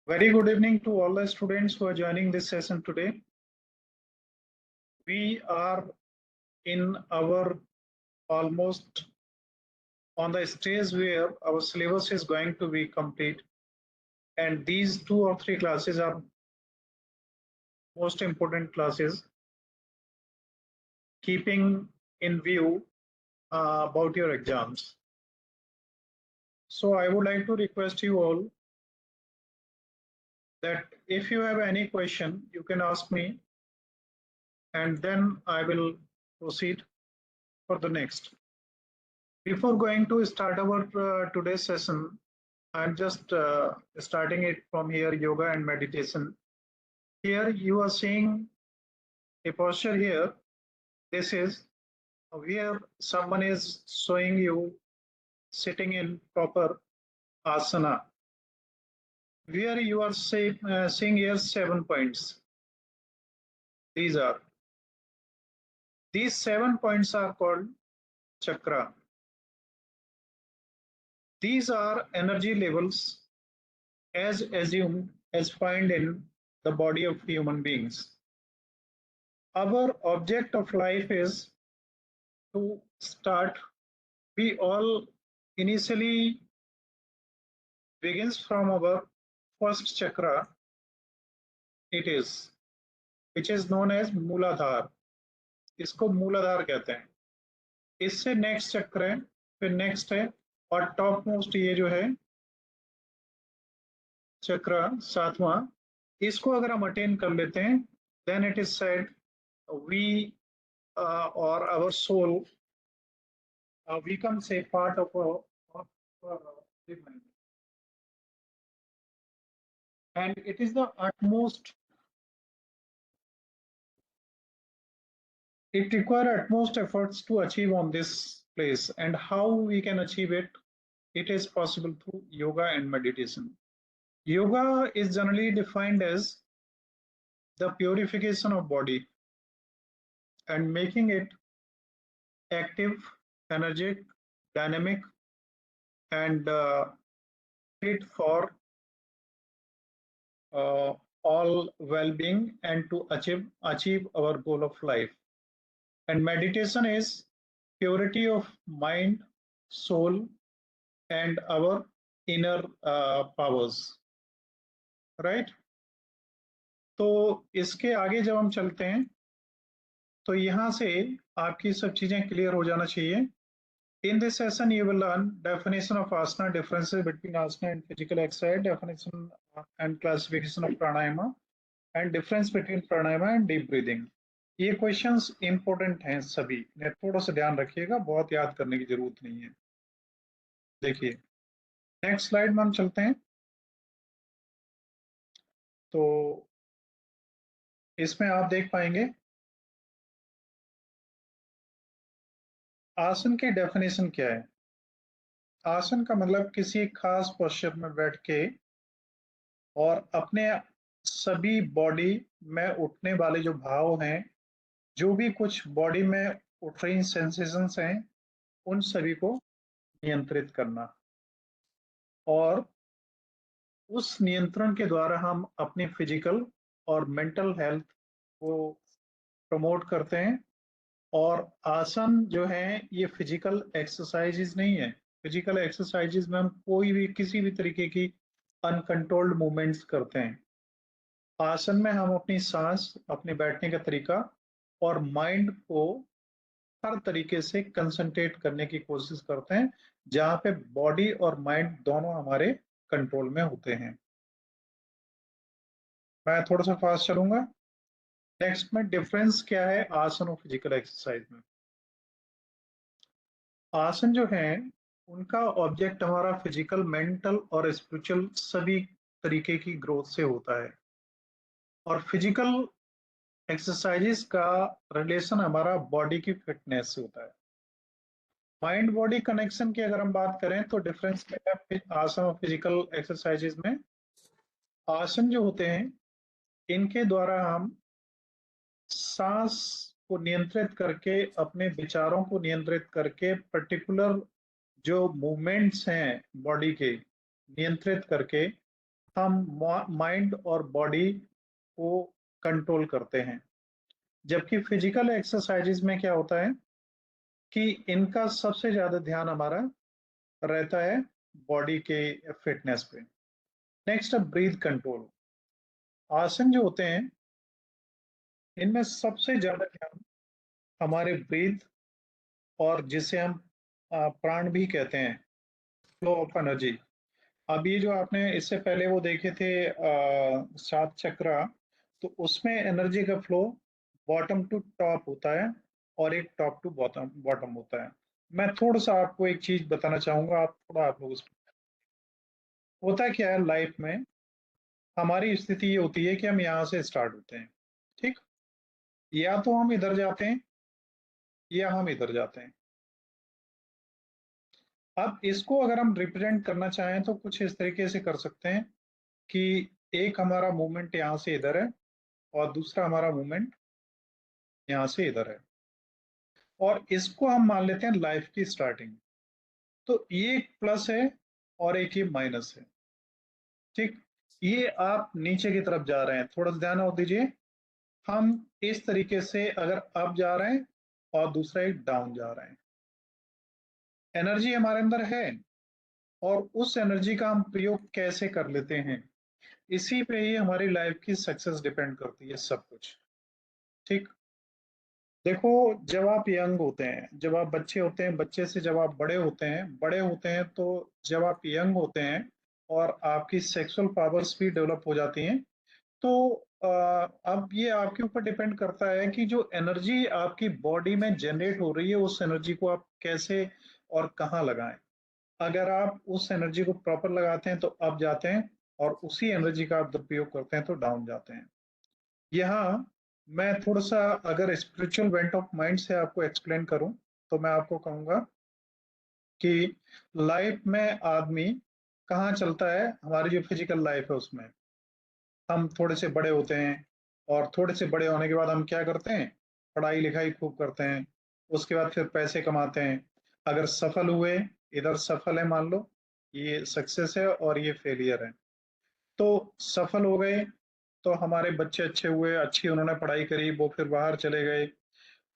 Very good evening to all the students who are joining this session today. We are in our almost on the stage where our syllabus is going to be complete, and these 2 or 3 classes are most important classes, keeping in view about your exams. So I would like to request you all that if you have any question, you can ask me, and then I will proceed for the next. Before going to start our today's session, I'm just starting it from here, yoga and meditation. Here you are seeing a posture here. This is where someone is showing you sitting in proper asana. Where you are seeing here 7 points. These 7 points are called chakra. These are energy levels as assumed as found in the body of human beings. Our object of life is to start. We all initially begins from our first chakra, it is, which is known as मूलाधार. इसको मूलाधार कहते हैं. इससे next चक्र है, फिर next है, और टॉप मोस्ट ये जो है चक्र 7वां, इसको अगर हम अटेन कर लेते हैं, then it is said we और आवर सोल becomes a part of the mind. And it is the utmost, it requires utmost efforts to achieve on this place. And how we can achieve it? It is possible through yoga and meditation. Yoga is generally defined as the purification of body and making it active, energetic, dynamic, and fit for all well-being and to achieve our goal of life. And meditation is purity of mind, soul, and our inner powers, right? तो इसके आगे जब हम चलते हैं तो यहाँ से आपकी सब चीजें क्लियर हो जाना चाहिए. In this session, you will learn definition of asana, differences between asana and physical exercise, definition and classification of pranayama, and difference between pranayama and deep breathing. ये क्वेश्चंस इंपॉर्टेंट हैं सभी, थोड़ा सा ध्यान रखिएगा, बहुत याद करने की जरूरत नहीं है. देखिए नेक्स्ट स्लाइड में हम चलते हैं. तो इसमें आप देख पाएंगे आसन की डेफिनेशन क्या है. आसन का मतलब किसी खास पोस्चर में बैठ के और अपने सभी बॉडी में उठने वाले जो भाव हैं, जो भी कुछ बॉडी में उठ रही सेंसेशंस हैं, उन सभी को नियंत्रित करना. और उस नियंत्रण के द्वारा हम अपनी फिजिकल और मेंटल हेल्थ को प्रमोट करते हैं. और आसन जो है ये फिजिकल एक्सरसाइजेज नहीं है. फिजिकल एक्सरसाइजेज में हम कोई भी किसी भी तरीके की अनकंट्रोल्ड मूवमेंट्स करते हैं. आसन में हम अपनी सांस, अपने बैठने का तरीका और माइंड को हर तरीके से कंसंट्रेट करने की कोशिश करते हैं, जहां पे बॉडी और माइंड दोनों हमारे कंट्रोल में होते हैं. मैं थोड़ा सा फास्ट चलूंगा. नेक्स्ट में डिफरेंस क्या है आसन और फिजिकल एक्सरसाइज में. आसन जो है उनका ऑब्जेक्ट हमारा फिजिकल, मेंटल और स्पिरिचुअल सभी तरीके की ग्रोथ से होता है. और फिजिकल एक्सरसाइजेस का रिलेशन हमारा बॉडी की फिटनेस से होता है. माइंड बॉडी कनेक्शन की अगर हम बात करें तो डिफरेंस क्या है आसन और फिजिकल एक्सरसाइजेस में. आसन जो होते हैं इनके द्वारा हम सांस को नियंत्रित करके, अपने विचारों को नियंत्रित करके, पर्टिकुलर जो मूवमेंट्स हैं बॉडी के नियंत्रित करके हम माइंड और बॉडी को कंट्रोल करते हैं। जबकि फिजिकल एक्सरसाइजेज में क्या होता है कि इनका सबसे ज्यादा ध्यान हमारा रहता है बॉडी के फिटनेस पे। नेक्स्ट है ब्रीथ कंट्रोल। आसन जो होते हैं इनमें सबसे ज्यादा ध्यान हमारे ब्रीथ और जिसे हम प्राण भी कहते हैं, फ्लो ऑफ एनर्जी। अब ये जो आपने इससे पहले वो देखे थे 7 चक्रा, तो उसमें एनर्जी का फ्लो बॉटम टू टॉप होता है और एक टॉप टू बॉटम बॉटम होता है। मैं थोड़ा सा आपको एक चीज बताना चाहूंगा, आप लोग होता क्या है लाइफ में। हमारी स्थिति ये होती है कि हम यहाँ से स्टार्ट होते हैं, ठीक, या तो हम इधर जाते हैं या हम इधर जाते हैं। अब इसको अगर हम रिप्रेजेंट करना चाहें तो कुछ इस तरीके से कर सकते हैं कि एक हमारा मूवमेंट यहाँ से इधर है और दूसरा हमारा मूवमेंट यहाँ से इधर है, और इसको हम मान लेते हैं लाइफ की स्टार्टिंग। तो ये एक प्लस है और एक ये माइनस है, ठीक। ये आप नीचे की तरफ जा रहे हैं, थोड़ा सा ध्यान और दीजिए। हम इस तरीके से अगर अप जा रहे हैं और दूसरा एक डाउन जा रहे हैं, एनर्जी हमारे अंदर है, और उस एनर्जी का हम प्रयोग कैसे कर लेते हैं, इसी पे ही हमारी लाइफ की सक्सेस डिपेंड करती है, सब कुछ, ठीक। देखो, जब आप यंग होते हैं, जब आप बच्चे होते हैं, बच्चे से जब आप बड़े होते हैं तो जब आप यंग होते हैं और आपकी सेक्सुअल पावर्स भी डेवलप हो जाती हैं, तो अब ये आपके ऊपर डिपेंड करता है कि जो एनर्जी आपकी बॉडी में जनरेट हो रही है उस एनर्जी को आप कैसे और कहाँ लगाएं। अगर आप उस एनर्जी को प्रॉपर लगाते हैं तो अप जाते हैं, और उसी एनर्जी का आप दुरुपयोग करते हैं तो डाउन जाते हैं। यहाँ मैं थोड़ा सा अगर स्पिरिचुअल वेंट ऑफ माइंड से आपको एक्सप्लेन करूं तो मैं आपको कहूंगा कि लाइफ में आदमी कहाँ चलता है, हमारी जो फिजिकल लाइफ है उसमें हम थोड़े से बड़े होते हैं, और थोड़े से बड़े होने के बाद हम क्या करते हैं, पढ़ाई लिखाई खूब करते हैं, उसके बाद फिर पैसे कमाते हैं। अगर सफल हुए, इधर सफल है मान लो, ये सक्सेस है और ये फेलियर है, तो सफल हो गए तो हमारे बच्चे अच्छे हुए, अच्छी उन्होंने पढ़ाई करी, वो फिर बाहर चले गए,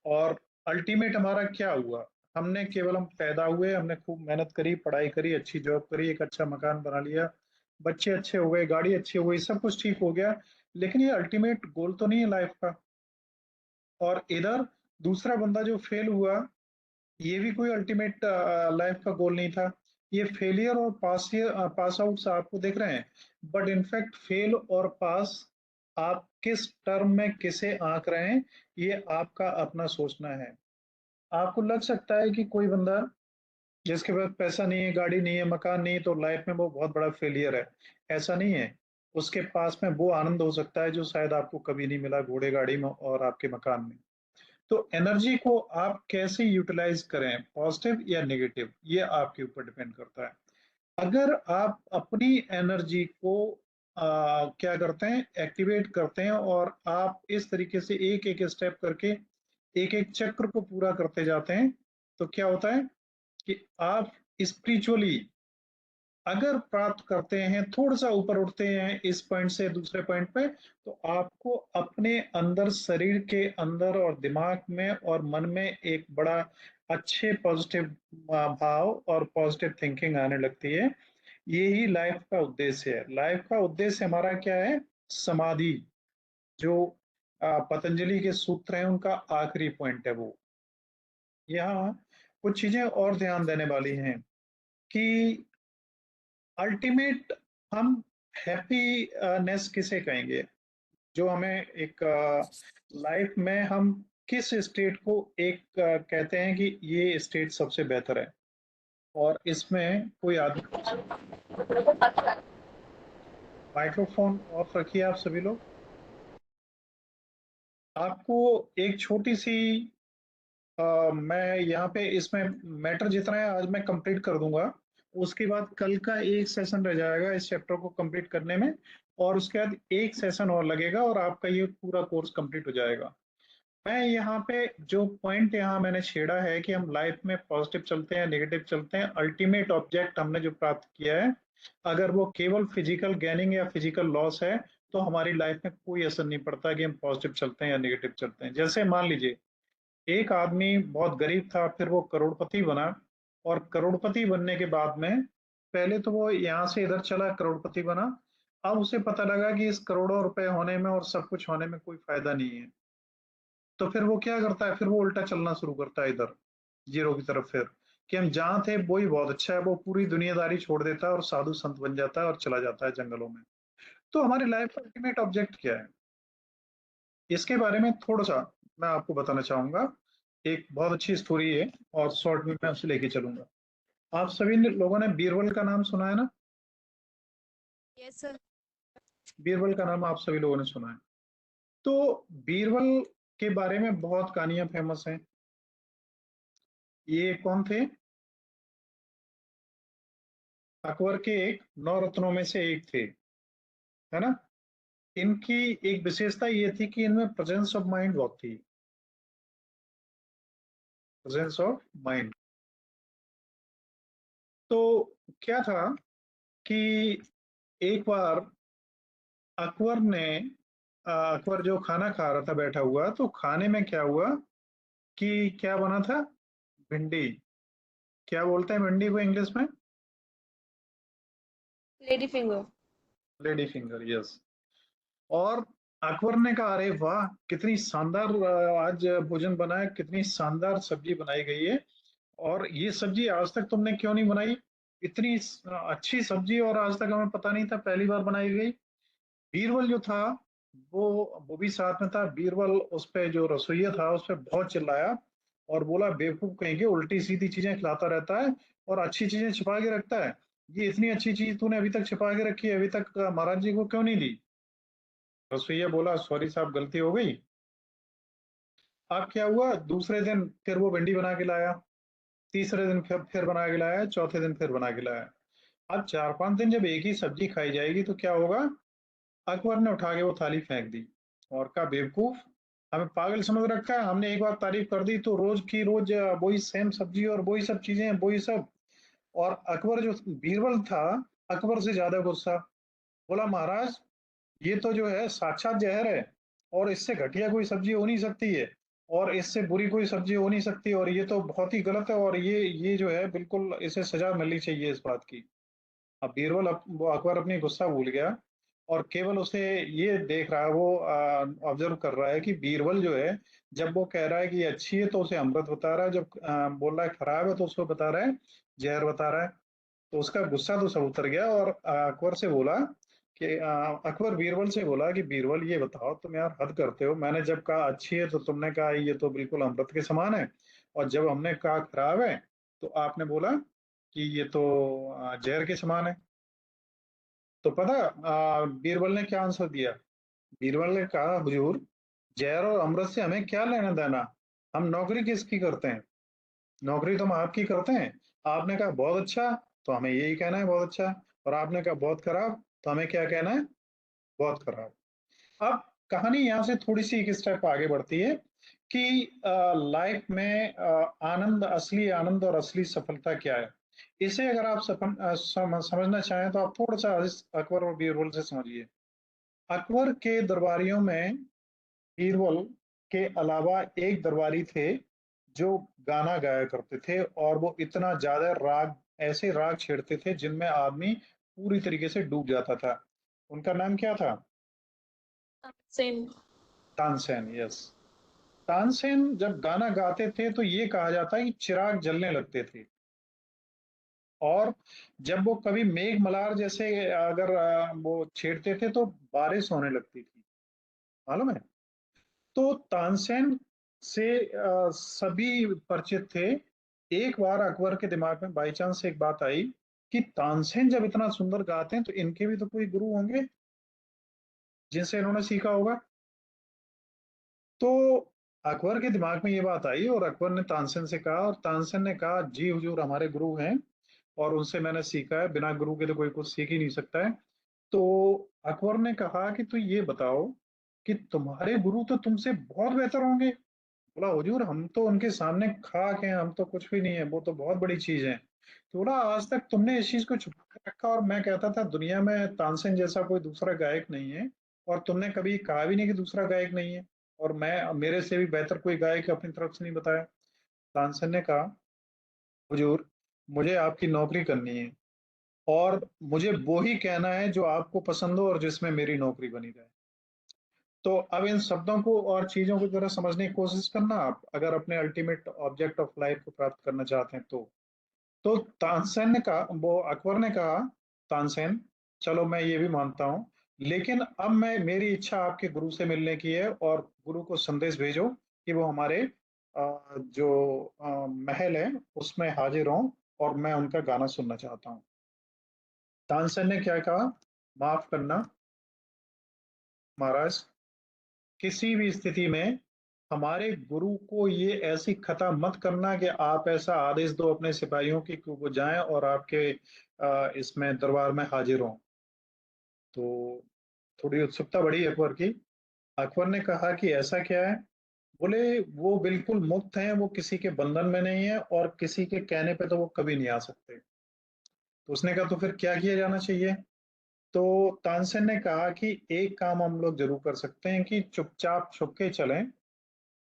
और अल्टीमेट हमारा क्या हुआ, हमने केवल हम पैदा हुए, हमने खूब मेहनत करी, पढ़ाई करी, अच्छी जॉब करी, एक अच्छा मकान बना लिया, बच्चे अच्छे हो गए, गाड़ी अच्छी हो गई, सब कुछ ठीक हो गया, लेकिन ये अल्टीमेट गोल तो नहीं है लाइफ का। और इधर दूसरा बंदा जो फेल हुआ, ये भी कोई अल्टीमेट लाइफ का गोल नहीं था। ये फेलियर और पास आउट्स आपको दिख रहे हैं, बट इनफैक्ट फेल और पास आप किस टर्म में किसे आंक रहे हैं, ये आपका अपना सोचना है। आपको लग सकता है कि कोई बंदा जिसके पास पैसा नहीं है, गाड़ी नहीं है, मकान नहीं है, तो लाइफ में वो बहुत बड़ा फेलियर है। ऐसा नहीं है, उसके पास में वो आनंद हो सकता है जो शायद आपको कभी नहीं मिला, घोड़े गाड़ी में और आपके मकान में। तो एनर्जी को आप कैसे यूटिलाइज करें, पॉजिटिव या नेगेटिव, ये आपके ऊपर डिपेंड करता है। अगर आप अपनी एनर्जी को क्या करते हैं, एक्टिवेट करते हैं, और आप इस तरीके से एक एक स्टेप करके एक एक चक्र को पूरा करते जाते हैं, तो क्या होता है कि आप स्पिरिचुअली अगर प्राप्त करते हैं, थोड़ा सा ऊपर उठते हैं इस पॉइंट से दूसरे पॉइंट पे, तो आपको अपने अंदर, शरीर के अंदर और दिमाग में और मन में एक बड़ा अच्छे पॉजिटिव भाव और पॉजिटिव थिंकिंग आने लगती है। यही लाइफ का उद्देश्य है। लाइफ का उद्देश्य हमारा क्या है, समाधि, जो पतंजलि के सूत्र हैं उनका आखिरी पॉइंट है वो। यहाँ कुछ चीजें और ध्यान देने वाली हैं कि अल्टीमेट हम हैप्पीनेस किसे कहेंगे, जो हमें एक लाइफ में हम किस स्टेट को एक कहते हैं कि ये स्टेट सबसे बेहतर है, और इसमें कोई आदमी, माइक्रोफोन ऑफ रखिए आप सभी लोग। आपको एक छोटी सी मैं यहाँ पे इसमें मैटर जितना है आज मैं कंप्लीट कर दूंगा, उसके बाद कल का एक सेशन रह जाएगा इस चैप्टर को कंप्लीट करने में, और उसके बाद एक सेशन और लगेगा और आपका ये पूरा कोर्स कंप्लीट हो जाएगा। मैं यहाँ पे जो पॉइंट यहाँ मैंने छेड़ा है कि हम लाइफ में पॉजिटिव चलते हैं नेगेटिव चलते हैं, अल्टीमेट ऑब्जेक्ट हमने जो प्राप्त किया है, अगर वो केवल फिजिकल गेनिंग या फिजिकल लॉस है, तो हमारी लाइफ में कोई असर नहीं पड़ता कि हम पॉजिटिव चलते हैं या नेगेटिव चलते हैं। जैसे मान लीजिए एक आदमी बहुत गरीब था, फिर वो करोड़पति बना, और करोड़पति बनने के बाद में पहले तो वो यहाँ से इधर चला, करोड़पति बना। अब उसे पता लगा कि इस करोड़ों रुपए होने में और सब कुछ होने में कोई फायदा नहीं है। तो फिर वो क्या करता है, फिर वो उल्टा चलना शुरू करता है इधर जीरो की तरफ, फिर कि हम जहाँ थे वो ही बहुत अच्छा है, वो पूरी दुनियादारी छोड़ देता है और साधु संत बन जाता है और चला जाता है जंगलों में। तो हमारी लाइफ का अल्टीमेट ऑब्जेक्ट क्या है, इसके बारे में थोड़ा सा मैं आपको बताना चाहूंगा। एक बहुत अच्छी स्टोरी है और शॉर्ट में मैं उसे लेके चलूंगा। आप सभी लोगों ने बीरबल का नाम सुना है ना? Yes sir. बीरबल का नाम आप सभी लोगों ने सुना है। तो बीरबल के बारे में बहुत कहानियां फेमस हैं। ये कौन थे? अकबर के एक नौ रत्नों में से एक थे, है ना? इनकी एक विशेषता ये थी कि इनमें प्रेजेंस ऑफ माइंड बहुत थी। Presence of mind. तो क्या था कि एक बार अकबर ने अकबर जो खाना खा रहा था बैठा हुआ, तो खाने में क्या हुआ कि क्या बना था? भिंडी। क्या बोलते हैं भिंडी को इंग्लिश में? Lady finger. Lady finger, yes. और अकबर ने कहा अरे वाह, कितनी शानदार आज भोजन बना है, कितनी शानदार सब्जी बनाई गई है, और ये सब्जी आज तक तुमने क्यों नहीं बनाई? इतनी अच्छी सब्जी और आज तक हमें पता नहीं था, पहली बार बनाई गई। बीरबल जो था वो भी साथ में था। बीरबल उस पे जो रसोइया था उस पे बहुत चिल्लाया और बोला बेवकूफ कहीं के, उल्टी सीधी चीजें खिलाता रहता है और अच्छी चीजें छिपा के रखता है। ये इतनी अच्छी चीज तूने अभी तक छिपा के रखी है, अभी तक महाराज जी को क्यों नहीं दी? रसोइया बोला सॉरी साहब, गलती हो गई। अब क्या हुआ, दूसरे दिन फिर वो भिंडी बना के लाया, तीसरे दिन फिर बना के लाया, चौथे दिन फिर बना के लाया। अब 4-5 दिन जब एक ही सब्जी खाई जाएगी तो क्या होगा? अकबर ने उठा के वो थाली फेंक दी और कहा बेवकूफ, हमें पागल समझ रखा है, हमने एक बार तारीफ कर दी तो रोज की रोज वही सेम सब्जी और वही सब चीजें, वही सब। और अकबर जो बीरबल था, अकबर से ज्यादा गुस्सा, बोला महाराज ये तो जो है साक्षात जहर है, और इससे घटिया कोई सब्जी हो नहीं सकती है, और इससे बुरी कोई सब्जी हो नहीं सकती, और ये तो बहुत ही गलत है, और ये जो है बिल्कुल इसे सजा मिलनी चाहिए इस बात की। अब बीरबल वो अकबर अपनी गुस्सा भूल गया और केवल उसे ये देख रहा है, वो ऑब्जर्व कर रहा है कि बीरबल जो है, जब वो कह रहा है कि ये अच्छी है तो उसे अमृत बता रहा है, जब बोल रहा है खराब है तो उसको बता रहा है जहर बता रहा है। तो उसका गुस्सा तो सब उतर गया और अकबर से बोला कि अकबर बीरबल से बोला कि बीरबल ये बताओ, तुम यार हद करते हो, मैंने जब कहा अच्छी है तो तुमने कहा ये तो बिल्कुल अमृत के समान है, और जब हमने कहा खराब है तो आपने बोला कि ये तो जहर के समान है। तो पता बीरबल ने क्या आंसर दिया? बीरबल ने कहा हुजूर, जहर और अमृत से हमें क्या लेना देना, हम नौकरी किसकी करते हैं? नौकरी तो हम आपकी करते हैं। आपने कहा बहुत अच्छा, तो हमें यही कहना है बहुत अच्छा, और आपने कहा बहुत खराब, तो हमें क्या कहना है? बहुत खराब। अब कहानी यहाँ से थोड़ी सी एक स्टेप आगे बढ़ती है कि लाइफ में आनंद, असली आनंद और असली सफलता क्या है। इसे अगर आप समझना चाहें तो आप थोड़ा सा इस अकबर और बीरबल से समझिए। अकबर के दरबारियों में बीरबल के अलावा एक दरबारी थे जो गाना गाया करते थे, और वो इतना ज्यादा राग, ऐसे राग छेड़ते थे जिनमें आदमी पूरी तरीके से डूब जाता था। उनका नाम क्या था? सेम। तानसेन, यस। तानसेन जब गाना गाते थे तो ये कहा जाता है कि चिराग जलने लगते थे, और जब वो कभी मेघ मल्हार जैसे अगर वो छेड़ते थे तो बारिश होने लगती थी, मालूम है? तो तानसेन से सभी परिचित थे। एक बार अकबर के दिमाग में बाई चांस एक बात आई कि तानसेन जब इतना सुंदर गाते हैं तो इनके भी तो कोई गुरु होंगे जिनसे इन्होंने सीखा होगा। तो अकबर के दिमाग में ये बात आई और अकबर ने तानसेन से कहा, और तानसेन ने कहा जी हुजूर हमारे गुरु हैं, और उनसे मैंने सीखा है, बिना गुरु के तो कोई कुछ सीख ही नहीं सकता है। तो अकबर ने कहा कि तू ये बताओ कि तुम्हारे गुरु तो तुमसे बहुत बेहतर होंगे, बोला हुजूर हम तो उनके सामने खाक हैं, हम तो कुछ भी नहीं है, वो तो बहुत बड़ी चीज है। तो बोला आज तक तुमने इस चीज को छुपा के रखा, और मैं कहता था दुनिया में तानसेन जैसा कोई दूसरा गायक नहीं है, और तुमने कभी कहा भी नहीं कि दूसरा गायक नहीं है, और मैं मेरे से भी बेहतर कोई गायक अपनी तरफ से नहीं बताया। तानसेन ने कहा हुजूर मुझे आपकी नौकरी करनी है, और मुझे वो ही कहना है जो आपको पसंद हो और जिसमें मेरी नौकरी बनी रहे। तो अब इन शब्दों को और चीजों को जरा समझने की कोशिश करना, आप अगर अपने अल्टीमेट ऑब्जेक्ट ऑफ लाइफ को प्राप्त करना चाहते हैं तो तानसेन ने कहा, वो अकबर ने कहा, तानसेन चलो मैं ये भी मानता हूँ, लेकिन अब मैं मेरी इच्छा आपके गुरु से मिलने की है, और गुरु को संदेश भेजो कि वो हमारे जो महल है उसमें हाजिर हों, और मैं उनका गाना सुनना चाहता हूँ। तानसेन ने क्या कहा, माफ करना महाराज, किसी भी स्थिति में हमारे गुरु को ये ऐसी खता मत करना कि आप ऐसा आदेश दो अपने सिपाहियों की कि वो जाएं और आपके इसमें दरबार में हाजिर हों। तो थोड़ी उत्सुकता बढ़ी अकबर की। अकबर ने कहा कि ऐसा क्या है। बोले वो बिल्कुल मुक्त हैं, वो किसी के बंधन में नहीं है, और किसी के कहने पे तो वो कभी नहीं आ सकते। तो उसने कहा तो फिर क्या किया जाना चाहिए। तो तानसेन ने कहा कि एक काम हम लोग जरूर कर सकते हैं कि चुपचाप छुप के चलें,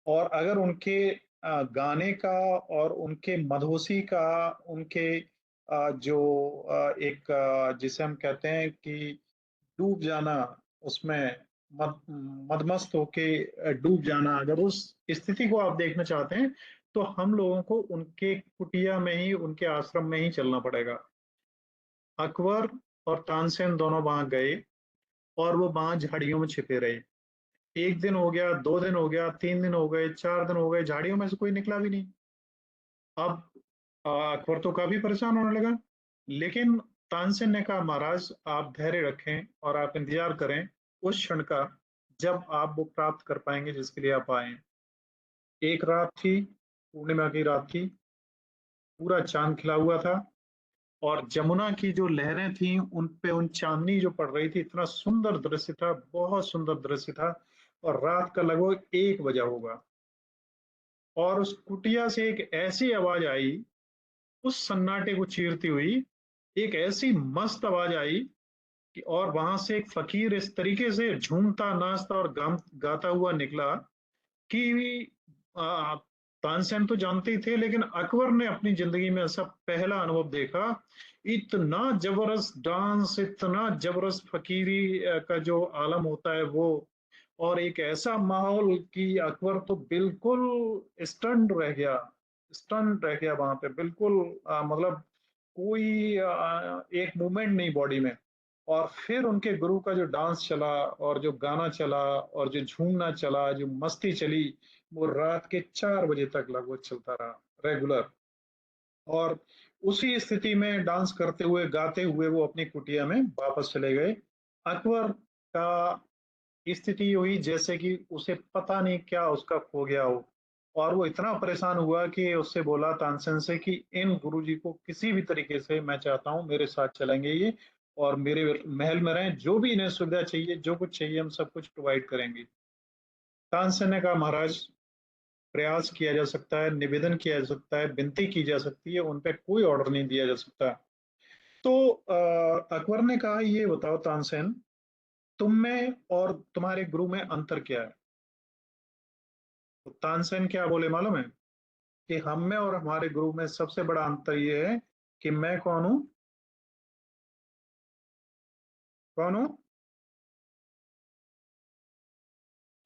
और अगर उनके गाने का और उनके मधोसी का, उनके जो एक जिसे हम कहते हैं कि डूब जाना, उसमें मदमस्त होके डूब जाना, अगर उस स्थिति को आप देखना चाहते हैं तो हम लोगों को उनके कुटिया में ही, उनके आश्रम में ही चलना पड़ेगा। अकबर और तानसेन दोनों वहां गए, और वो वहां झाड़ियों में छिपे रहे। एक दिन हो गया, 2 दिन हो गया, 3 दिन हो गए, 4 दिन हो गए, झाड़ियों में से कोई निकला भी नहीं। अब अकबर तो काफी परेशान होने लगा, लेकिन तानसेन ने कहा महाराज आप धैर्य रखें और आप इंतजार करें उस क्षण का जब आप वो प्राप्त कर पाएंगे जिसके लिए आप आए हैं। एक रात थी, पूर्णिमा की रात थी, पूरा चांद खिला हुआ था, और जमुना की जो लहरें थी उन पे उन चांदनी जो पड़ रही थी, इतना सुंदर दृश्य था, बहुत सुंदर दृश्य था। और रात का लगभग 1 बजा होगा, और उस कुटिया से एक ऐसी आवाज आई, उस सन्नाटे को चीरती हुई एक ऐसी मस्त आवाज आई कि, और वहां से एक फकीर इस तरीके से झूमता नाचता और गाता हुआ निकला कि आ, तानसेन तो जानते ही थे, लेकिन अकबर ने अपनी जिंदगी में ऐसा पहला अनुभव देखा। इतना जबरदस्त डांस, इतना जबरदस्त फकीरी का जो आलम होता है वो, और एक ऐसा माहौल कि अकबर तो बिल्कुल स्टंट रह गया वहां पे, बिल्कुल मतलब कोई एक मूवमेंट नहीं बॉडी में। और फिर उनके गुरु का जो डांस चला, और जो गाना चला, और जो झूमना चला, जो मस्ती चली, वो रात के 4 बजे तक लगभग चलता रहा, रेगुलर। और उसी स्थिति में डांस करते हुए गाते हुए वो अपनी कुटिया में वापस चले गए। अकबर का स्थिति हुई जैसे कि उसे पता नहीं क्या उसका खो गया हो, और वो इतना परेशान हुआ कि उससे बोला तानसेन से कि इन गुरुजी को किसी भी तरीके से मैं चाहता हूँ मेरे साथ चलेंगे ये, और मेरे महल में रहें, जो भी इन्हें सुविधा चाहिए, जो कुछ चाहिए हम सब कुछ प्रोवाइड करेंगे। तानसेन ने कहा महाराज प्रयास किया जा सकता है, निवेदन किया जा सकता है, विनती की जा सकती है, उन पे कोई ऑर्डर नहीं दिया जा सकता। तो अकबर ने कहा ये बताओ तानसेन, तुम में और तुम्हारे गुरु में अंतर क्या है। तो तानसेन क्या बोले मालूम है, कि हम में और हमारे गुरु में सबसे बड़ा अंतर ये है कि मैं कौन हूं, कौन हूं।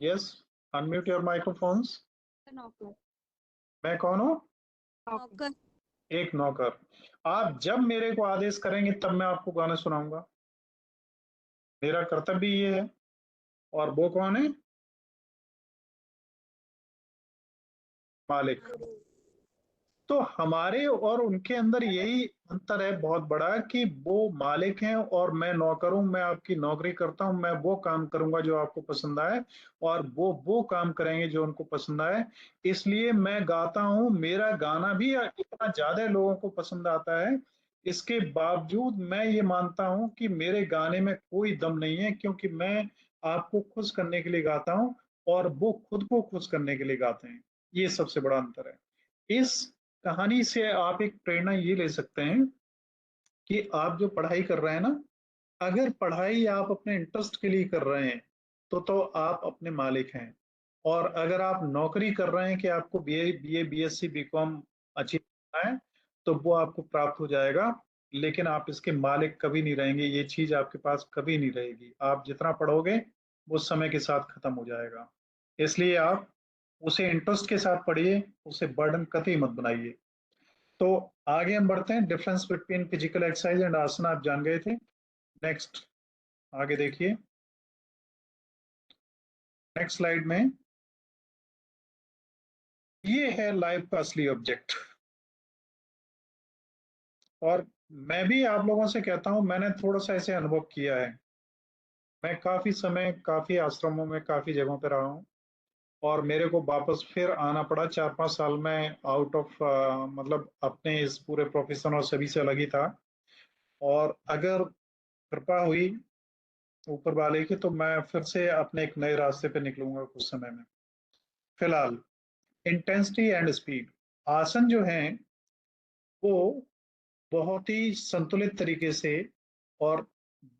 Yes, unmute your microphones. नौकर। मैं कौन हूं, नौकर। एक नौकर। आप जब मेरे को आदेश करेंगे तब मैं आपको गाना सुनाऊंगा, मेरा कर्तव्य ये है। और वो कौन है, मालिक। तो हमारे और उनके अंदर यही अंतर है बहुत बड़ा, कि वो मालिक हैं और मैं नौकर हूं, मैं आपकी नौकरी करता हूं, मैं वो काम करूंगा जो आपको पसंद आए, और वो काम करेंगे जो उनको पसंद आए। इसलिए मैं गाता हूं, मेरा गाना भी इतना ज्यादा लोगों को पसंद आता है। इसके बावजूद मैं ये मानता हूं कि मेरे गाने में कोई दम नहीं है, क्योंकि मैं आपको खुश करने के लिए गाता हूं, और वो खुद को खुश करने के लिए गाते हैं। ये सबसे बड़ा अंतर है। इस कहानी से आप एक प्रेरणा ये ले सकते हैं कि आप जो पढ़ाई कर रहे हैं ना, अगर पढ़ाई आप अपने इंटरेस्ट के लिए कर रहे हैं तो आप अपने मालिक हैं। और अगर आप नौकरी कर रहे हैं कि आपको बीए बीएससी बीकॉम अचीव करना है, तो वो आपको प्राप्त हो जाएगा, लेकिन आप इसके मालिक कभी नहीं रहेंगे। ये चीज आपके पास कभी नहीं रहेगी। आप जितना पढ़ोगे वो समय के साथ खत्म हो जाएगा। इसलिए आप उसे इंटरेस्ट के साथ पढ़िए, उसे बर्डन कतई मत बनाइए। तो आगे हम बढ़ते हैं। Difference between physical exercise and आसन आप जान गए थे। नेक्स्ट, आगे देखिए। नेक्स्ट स्लाइड में ये है लाइफ का असली ऑब्जेक्ट। और मैं भी आप लोगों से कहता हूं, मैंने थोड़ा सा ऐसे अनुभव किया है। मैं काफी समय काफी आश्रमों में काफी जगहों पर रहा हूं, और मेरे को वापस फिर आना पड़ा। 4-5 साल में आउट ऑफ मतलब अपने इस पूरे प्रोफेशन और सभी से अलग ही था। और अगर कृपा हुई ऊपर वाले की, तो मैं फिर से अपने एक नए रास्ते पे निकलूंगा कुछ समय में। फिलहाल इंटेंसिटी एंड स्पीड, आसन जो है वो बहुत ही संतुलित तरीके से, और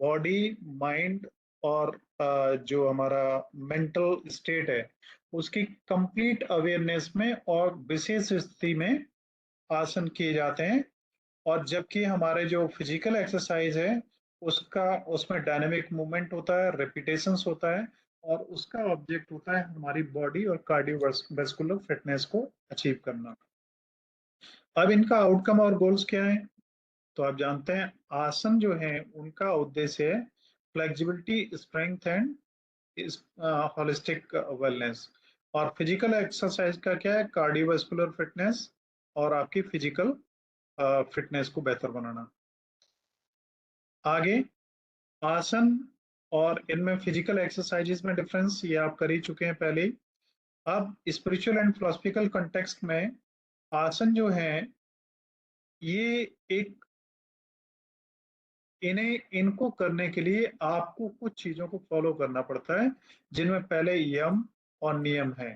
बॉडी माइंड और जो हमारा मेंटल स्टेट है उसकी कंप्लीट अवेयरनेस में और विशेष स्थिति में आसन किए जाते हैं। और जबकि हमारे जो फिजिकल एक्सरसाइज है उसका उसमें डायनेमिक मूवमेंट होता है, रेपिटेशंस होता है, और उसका ऑब्जेक्ट होता है हमारी बॉडी और कार्डियोवास्कुलर फिटनेस को अचीव करना। अब इनका आउटकम और गोल्स क्या है? तो आप जानते हैं आसन जो है उनका उद्देश्य है flexibility, strength and holistic wellness. और फिजिकल एक्सरसाइज का क्या है? कार्डियोवास्कुलर फिटनेस और आपकी फिजिकल फिटनेस को बेहतर बनाना। आगे आसन और इनमें फिजिकल एक्सरसाइजेस में डिफरेंस ये आप कर ही चुके हैं पहले ही। अब स्पिरिचुअल एंड फिलोसफिकल कॉन्टेक्स्ट में आसन जो है ये एक, इन्हें इनको करने के लिए आपको कुछ चीजों को फॉलो करना पड़ता है, जिनमें पहले यम और नियम है।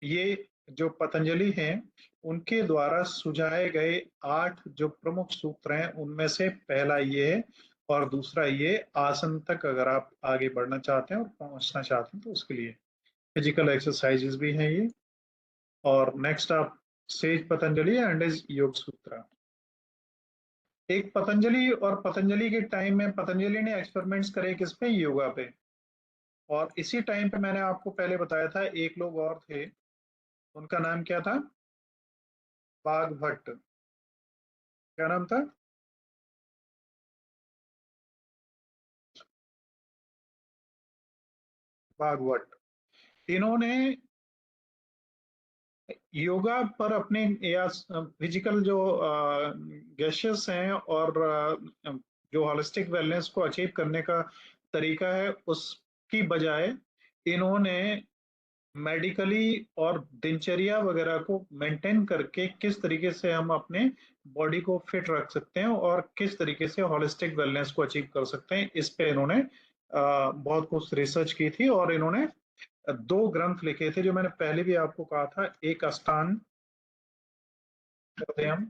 ये जो पतंजलि हैं उनके द्वारा सुझाए गए 8 जो प्रमुख सूत्र हैं उनमें से पहला ये है। और दूसरा ये आसन तक अगर आप आगे बढ़ना चाहते हैं और पहुंचना चाहते हैं तो उसके लिए फिजिकल एक्सरसाइजेस भी हैं ये। और नेक्स्ट आप सेज पतंजलि एंड इज योग सूत्र। एक पतंजलि, और पतंजलि के टाइम में पतंजलि ने एक्सपेरिमेंट्स करे किस पे? योगा पे। और इसी टाइम पे मैंने आपको पहले बताया था एक लोग और थे, उनका नाम क्या था? बाघभट्ट। क्या नाम था? बाघभट्ट। इन्होंने योगा पर अपने या फिजिकल जो गेस्चर्स हैं और जो होलिस्टिक वेलनेस को अचीव करने का तरीका है उसकी बजाय इन्होंने मेडिकली और दिनचर्या वगैरह को मेंटेन करके किस तरीके से हम अपने बॉडी को फिट रख सकते हैं और किस तरीके से होलिस्टिक वेलनेस को अचीव कर सकते हैं, इस पे इन्होंने बहुत कुछ रिसर्च की थी। और इन्होंने 2 ग्रंथ लिखे थे जो मैंने पहले भी आपको कहा था, एक अष्टांग हृदयम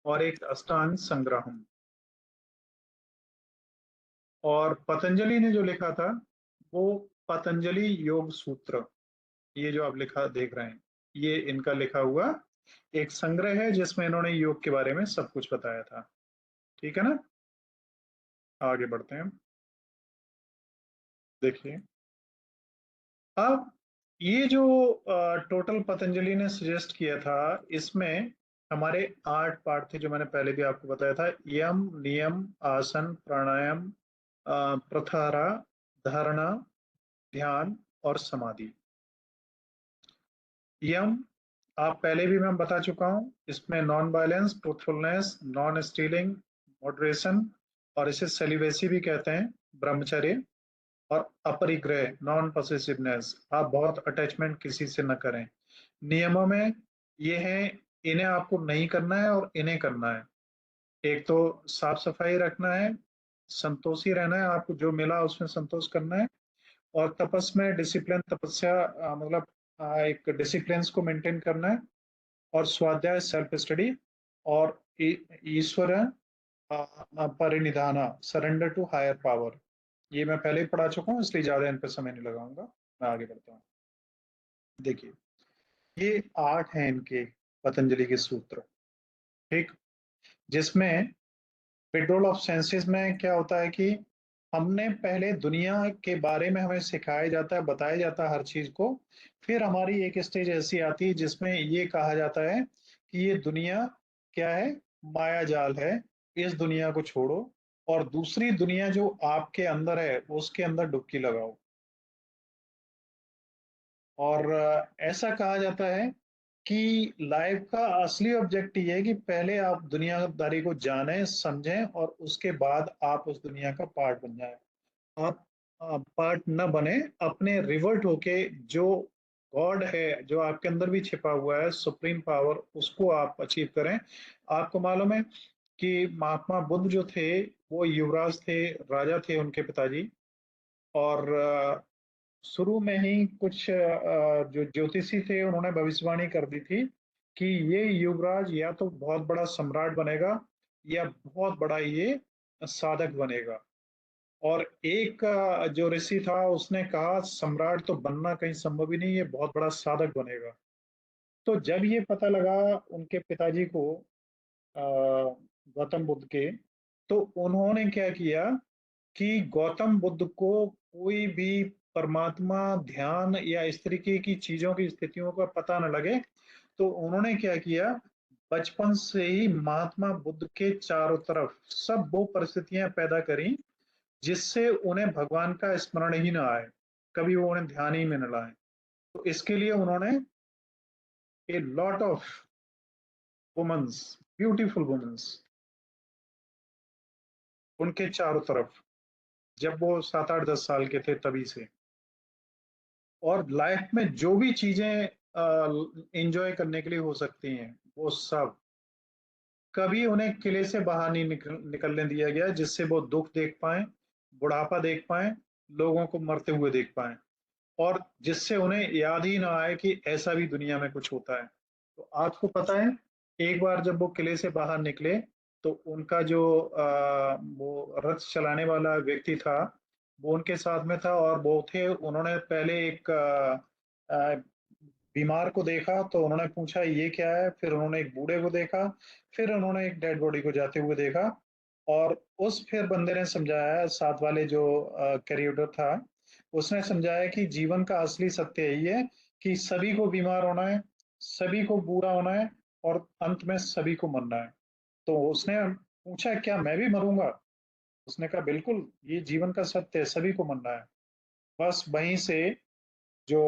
और एक अष्टांग संग्रहम। और पतंजलि ने जो लिखा था वो पतंजलि योग सूत्र। ये जो आप लिखा देख रहे हैं ये इनका लिखा हुआ एक संग्रह है जिसमें इन्होंने योग के बारे में सब कुछ बताया था। ठीक है ना? आगे बढ़ते हैं। देखिए, अब ये जो टोटल पतंजलि ने सजेस्ट किया था इसमें हमारे 8 पार्ट थे जो मैंने पहले भी आपको बताया था। यम, नियम, आसन, प्राणायाम, प्रत्याहार, धारणा, ध्यान और समाधि। यम आप पहले भी मैं बता चुका हूं, इसमें non violence, truthfulness, non stealing, moderation, और इसे सेलिबेसी भी कहते हैं, ब्रह्मचर्य, और अपरिग्रह, नॉन पॉसेसिवनेस, आप बहुत अटैचमेंट किसी से न करें। नियमों में ये है, इन्हें आपको नहीं करना है और इन्हें करना है। एक तो साफ सफाई रखना है, संतोषी रहना है, आपको जो मिला उसमें संतोष करना है, और तपस में डिसिप्लिन, तपस्या मतलब एक डिसिप्लिन्स को मेंटेन करना है, और स्वाध्याय सेल्फ स्टडी, और ईश्वर परिनिधाना सरेंडर टू हायर पावर। ये मैं पहले ही पढ़ा चुका हूँ, इसलिए ज्यादा इन पर समय नहीं लगाऊंगा। मैं आगे बढ़ता हूँ। देखिए, ये 8 हैं इनके पतंजलि के सूत्र। ठीक। जिसमें पेट्रोल ऑफ सेंसेस में क्या होता है कि हमने पहले दुनिया के बारे में हमें सिखाया जाता है, बताया जाता है हर चीज को। फिर हमारी एक स्टेज ऐसी आती है जिसमें ये कहा जाता है कि ये दुनिया क्या है, माया जाल है, इस दुनिया को छोड़ो और दूसरी दुनिया जो आपके अंदर है उसके अंदर डुबकी लगाओ। और ऐसा कहा जाता है कि लाइफ का असली ऑब्जेक्ट ये है कि पहले आप दुनियादारी को जानें, समझें, और उसके बाद आप उस दुनिया का पार्ट बन जाएं। आप पार्ट न बने, अपने रिवर्ट होके जो गॉड है जो आपके अंदर भी छिपा हुआ है, सुप्रीम पावर, उसको आप अचीव करें। आपको मालूम है कि महात्मा बुद्ध जो थे वो युवराज थे, राजा थे उनके पिताजी। और शुरू में ही कुछ जो ज्योतिषी थे उन्होंने भविष्यवाणी कर दी थी कि ये युवराज या तो बहुत बड़ा सम्राट बनेगा या बहुत बड़ा ये साधक बनेगा। और एक जो ऋषि था उसने कहा सम्राट तो बनना कहीं संभव ही नहीं, ये बहुत बड़ा साधक बनेगा। तो जब ये पता लगा उनके पिताजी को, अ, गौतम बुद्ध के, तो उन्होंने क्या किया कि गौतम बुद्ध को कोई भी परमात्मा, ध्यान या इस तरीके की चीजों की स्थितियों का पता न लगे, तो उन्होंने क्या किया, बचपन से ही महात्मा बुद्ध के चारों तरफ सब वो परिस्थितियां पैदा करी जिससे उन्हें भगवान का स्मरण ही ना आए, कभी वो उन्हें ध्यान ही में न लाए। तो इसके लिए उन्होंने a lot of womens, beautiful womens, उनके चारों तरफ, जब वो 7 8 10 साल के थे तभी से। और लाइफ में जो भी चीजें एंजॉय करने के लिए हो सकती हैं वो सब, कभी उन्हें किले से बाहर नहीं निकलने दिया गया जिससे वो दुख देख पाए, बुढ़ापा देख पाए, लोगों को मरते हुए देख पाए, और जिससे उन्हें याद ही ना आए कि ऐसा भी दुनिया में कुछ होता है। तो आपको पता है, एक बार जब वो किले से बाहर निकले तो उनका जो वो रथ चलाने वाला व्यक्ति था वो उनके साथ में था, और वो थे, उन्होंने पहले एक बीमार को देखा तो उन्होंने पूछा ये क्या है, फिर उन्होंने एक बूढ़े को देखा, फिर उन्होंने एक डेड बॉडी को जाते हुए देखा। और उस फिर बंदे ने समझाया, साथ वाले जो कैरियर था, उसने समझाया कि जीवन का असली सत्य यही है कि सभी को बीमार होना है, सभी को बूढ़ा होना है, और अंत में सभी को मरना है। तो उसने पूछा क्या मैं भी मरूंगा? उसने कहा बिल्कुल, ये जीवन का सत्य है, सभी को मरना है। बस वहीं से जो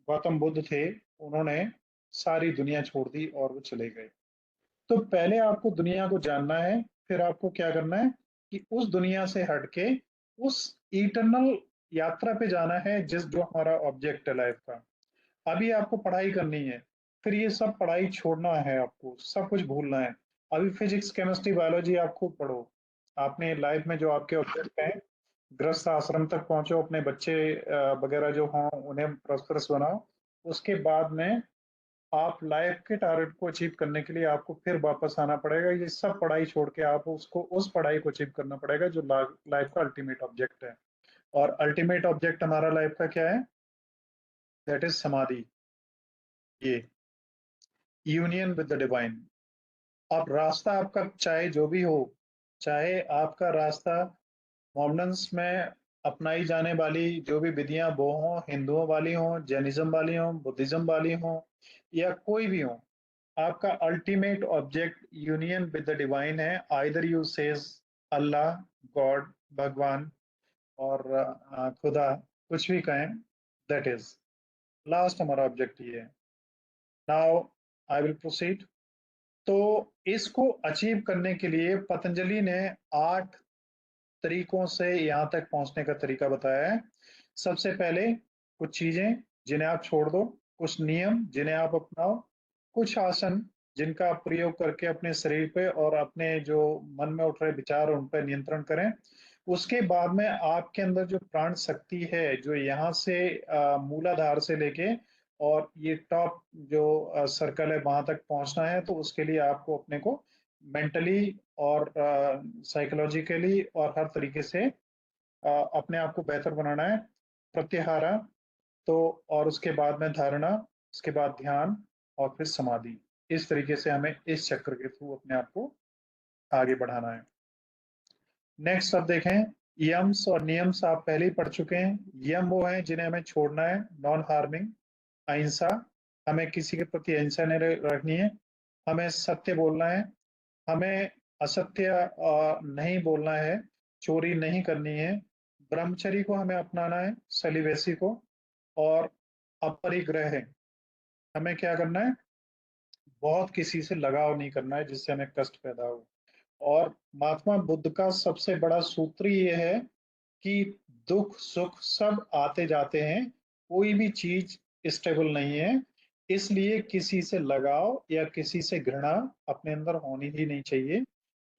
गौतम बुद्ध थे उन्होंने सारी दुनिया छोड़ दी और वो चले गए। तो पहले आपको दुनिया को जानना है, फिर आपको क्या करना है कि उस दुनिया से हटके उस इटरनल यात्रा पे जाना है जिस जो हमारा ऑब्जेक्ट है लाइफ का। अभी आपको पढ़ाई करनी है, फिर ये सब पढ़ाई छोड़ना है, आपको सब कुछ भूलना है। अभी फिजिक्स, केमिस्ट्री, बायोलॉजी आप खूब पढ़ो, आपने लाइफ में जो आपके ऑब्जेक्ट हैं, गृहस्थ आश्रम तक पहुंचो, अपने बच्चे वगैरह जो हों उन्हें प्रॉस्परस बनाओ। उसके बाद में आप लाइफ के टारगेट को अचीव करने के लिए आपको फिर वापस आना पड़ेगा, ये सब पढ़ाई छोड़ के आप उसको, उस पढ़ाई को अचीव करना पड़ेगा जो लाइफ का अल्टीमेट ऑब्जेक्ट है। और अल्टीमेट ऑब्जेक्ट हमारा लाइफ का क्या है? दैट इज समाधि, ये यूनियन विद द डिवाइन। अब रास्ता आपका चाहे जो भी हो, चाहे आपका रास्ता मॉडर्न्स में अपनाई जाने वाली जो भी विधियां वो हों, हिंदुओं वाली हों, जैनिज्म वाली हों, बुद्धिज्म वाली हों, या कोई भी हो, आपका ultimate object union with the divine है। Either you says Allah, God, भगवान, और खुदा, कुछ भी कहें, दैट इज लास्ट हमारा ऑब्जेक्ट ये है। Now I will proceed. तो इसको अचीव करने के लिए पतंजलि ने 8 तरीकों से यहाँ तक पहुंचने का तरीका बताया है। सबसे पहले कुछ चीजें जिन्हें आप छोड़ दो, कुछ नियम जिन्हें आप अपनाओ, कुछ आसन जिनका आप प्रयोग करके अपने शरीर पे और अपने जो मन में उठ रहे विचार उन पर नियंत्रण करें, उसके बाद में आपके अंदर जो प्राण शक्ति है, जो यहाँ से मूलाधार से लेके और ये टॉप जो सर्कल है वहां तक पहुंचना है, तो उसके लिए आपको अपने को मेंटली और साइकोलॉजिकली और हर तरीके से अपने आप को बेहतर बनाना है। प्रत्याहारा, तो और उसके बाद में धारणा, उसके बाद ध्यान और फिर समाधि। इस तरीके से हमें इस चक्र के थ्रू अपने आप को आगे बढ़ाना है। नेक्स्ट अब देखें, यम्स और नियम्स आप पहले ही पढ़ चुके हैं। यम वो है जिन्हें हमें छोड़ना है, नॉन हार्मिंग, अहिंसा, हमें किसी के प्रति अहिंसा नहीं रखनी है, हमें सत्य बोलना है, हमें असत्य नहीं बोलना है, चोरी नहीं करनी है, ब्रह्मचर्य को हमें अपनाना है, सेलिबेसी को, और अपरिग्रह है, हमें क्या करना है, बहुत किसी से लगाव नहीं करना है जिससे हमें कष्ट पैदा हो। और महात्मा बुद्ध का सबसे बड़ा सूत्र ये है कि दुख सुख सब आते जाते हैं, कोई भी चीज स्टेबल नहीं है, इसलिए किसी से लगाव या किसी से घृणा अपने अंदर होनी ही नहीं चाहिए।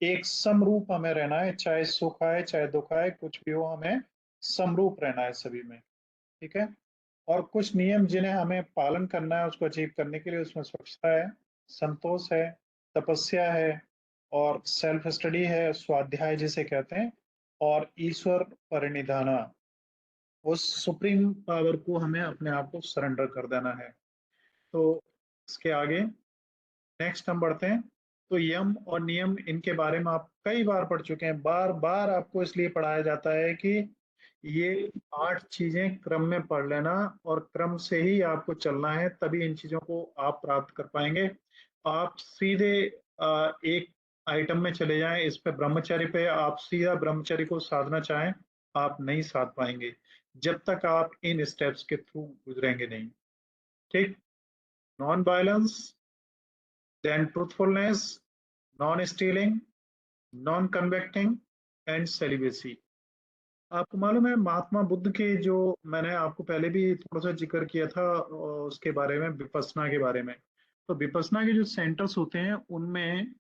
एक समरूप हमें रहना है, चाहे सुख आए चाहे दुख आए, कुछ भी हो, हमें समरूप रहना है सभी में। ठीक है। और कुछ नियम जिन्हें हमें पालन करना है उसको अचीव करने के लिए, उसमें स्वच्छता है, संतोष है, तपस्या है, और सेल्फ स्टडी है, स्वाध्याय जिसे कहते हैं, और ईश्वर परिनिधाना, उस सुप्रीम पावर को हमें अपने आप को सरेंडर कर देना है। तो इसके आगे नेक्स्ट हम बढ़ते हैं। तो यम और नियम, इनके बारे में आप कई बार पढ़ चुके हैं, बार बार आपको इसलिए पढ़ाया जाता है कि ये 8 चीजें क्रम में पढ़ लेना, और क्रम से ही आपको चलना है, तभी इन चीजों को आप प्राप्त कर पाएंगे। आप सीधे एक आइटम में चले जाएं, इस पे ब्रह्मचर्य पे आप सीधा ब्रह्मचर्य को साधना चाहें, आप नहीं साध पाएंगे जब तक आप इन स्टेप्स के थ्रू गुजरेंगे नहीं। ठीक। Non violence, then truthfulness, non stealing, non convecting, and celibacy. आपको मालूम है महात्मा बुद्ध के जो, मैंने आपको पहले भी थोड़ा सा जिक्र किया था उसके बारे में, विपस्सना के बारे में। तो विपस्सना के जो सेंटर्स होते हैं उनमें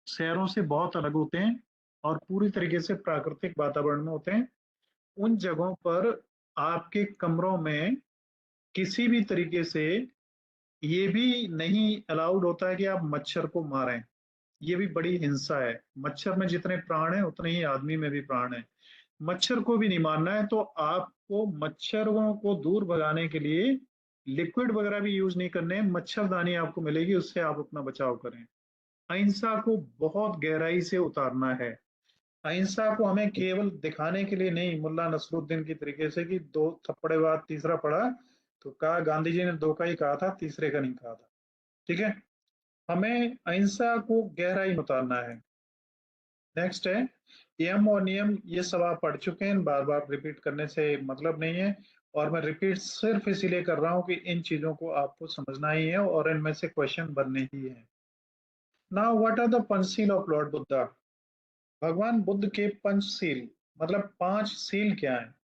शहरों से बहुत अलग होते हैं और पूरी तरीके से प्राकृतिक वातावरण में होते हैं। उन जगहों पर आपके कमरों में किसी भी तरीके से ये भी नहीं अलाउड होता है कि आप मच्छर को मारें। ये भी बड़ी हिंसा है। मच्छर में जितने प्राण हैं उतने ही आदमी में भी प्राण है। मच्छर को भी नहीं मारना है। तो आपको मच्छरों को दूर भगाने के लिए लिक्विड वगैरह भी यूज नहीं करने हैं, मच्छरदानी आपको मिलेगी, उससे आप अपना बचाव करें। अहिंसा को बहुत गहराई से उतारना है। अहिंसा को हमें केवल दिखाने के लिए नहीं, मुल्ला नसरुद्दीन की तरीके से कि 2 थप्पड़े बाद तीसरा पड़ा, तो कहा गांधी जी ने 2 का ही कहा था, तीसरे का नहीं कहा था। ठीक है। हमें अहिंसा को गहराई में उतारना है। नेक्स्ट है यम और नियम, ये सब आप पढ़ चुके हैं, बार बार रिपीट करने से मतलब नहीं है, और मैं रिपीट सिर्फ इसीलिए कर रहा हूँ कि इन चीजों को आपको समझना ही है और इनमें से क्वेश्चन बनने ही है। Now what are the Panchsheel of Lord Buddha. भगवान बुद्ध के पंचशील मतलब 5 सील क्या है।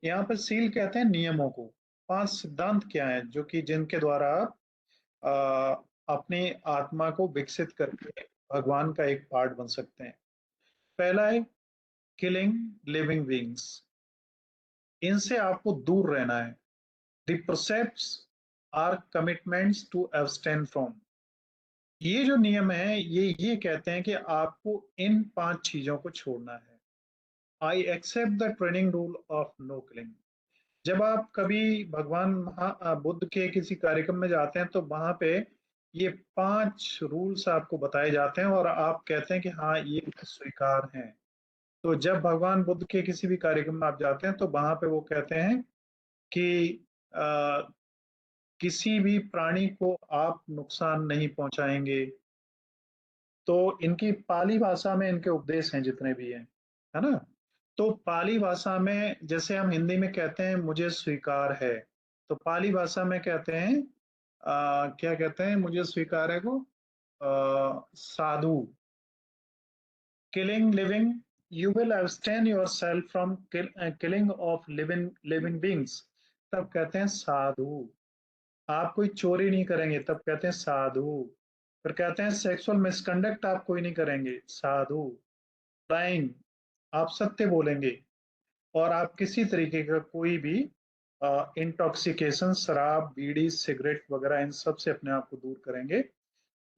यहाँ पे सील कहते हैं नियमों को। 5 सिद्धांत क्या है जो कि जिनके द्वारा आप अपनी आत्मा को विकसित करके भगवान का एक पार्ट बन सकते हैं। पहला है किलिंग लिविंग बींग्स, इनसे आपको दूर रहना है। The precepts are commitments to abstain from, ये जो नियम है ये कहते हैं कि आपको इन 5 चीजों को छोड़ना है। I accept the training rule of no killing. जब आप कभी भगवान बुद्ध के किसी कार्यक्रम में जाते हैं तो वहां पे ये 5 रूल्स आपको बताए जाते हैं और आप कहते हैं कि हाँ ये स्वीकार है। तो जब भगवान बुद्ध के किसी भी कार्यक्रम में आप जाते हैं तो वहां पे वो कहते हैं कि आ, किसी भी प्राणी को आप नुकसान नहीं पहुंचाएंगे। तो इनकी पाली भाषा में इनके उपदेश हैं जितने भी हैं, है ना। तो पाली भाषा में जैसे हम हिंदी में कहते हैं मुझे स्वीकार है, तो पाली भाषा में कहते हैं क्या कहते हैं, मुझे स्वीकार है को साधु। killing living, you will abstain yourself from killing of living beings, तब कहते हैं साधु। आप कोई चोरी नहीं करेंगे, तब कहते हैं साधु। फिर कहते हैं सेक्सुअल मिसकंडक्ट आप कोई नहीं करेंगे, साधु। क्राइम, आप सत्य बोलेंगे और आप किसी तरीके का कोई भी इंटॉक्सिकेशन, शराब, बीड़ी, सिगरेट वगैरह इन सब से अपने आप को दूर करेंगे।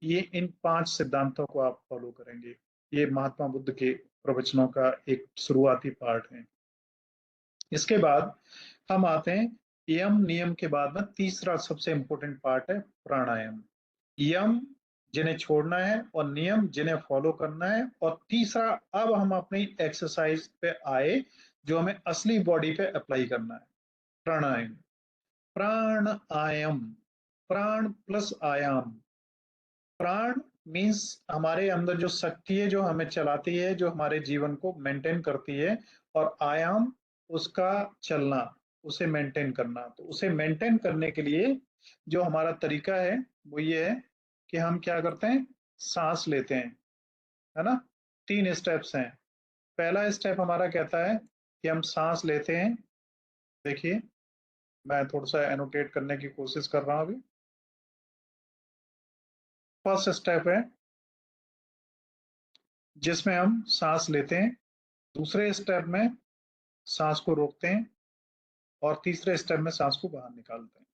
ये इन 5 सिद्धांतों को आप फॉलो करेंगे। ये महात्मा बुद्ध के प्रवचनों का एक शुरुआती पार्ट है। इसके बाद हम आते हैं यम नियम के बाद में तीसरा सबसे इंपॉर्टेंट पार्ट है प्राणायाम। यम जिन्हें छोड़ना है और नियम जिन्हें फॉलो करना है, और तीसरा अब हम अपनी एक्सरसाइज पे आए जो हमें असली बॉडी पे अप्लाई करना है, प्राणायाम। प्राणायाम, प्राण प्लस आयाम। प्राण मीन्स हमारे अंदर जो शक्ति है जो हमें चलाती है, जो हमारे जीवन को मेंटेन करती है, और आयाम उसका चलना, उसे मेंटेन करना। तो उसे मेंटेन करने के लिए जो हमारा तरीका है वो ये है कि हम क्या करते हैं, सांस लेते हैं, है ना। 3 स्टेप्स हैं। पहला स्टेप हमारा कहता है कि हम सांस लेते हैं। देखिए, मैं थोड़ा सा एनोटेट करने की कोशिश कर रहा हूँ अभी। फर्स्ट स्टेप है जिसमें हम सांस लेते हैं, दूसरे स्टेप में सांस को रोकते हैं, और तीसरे स्टेप में सांस को बाहर निकालते हैं।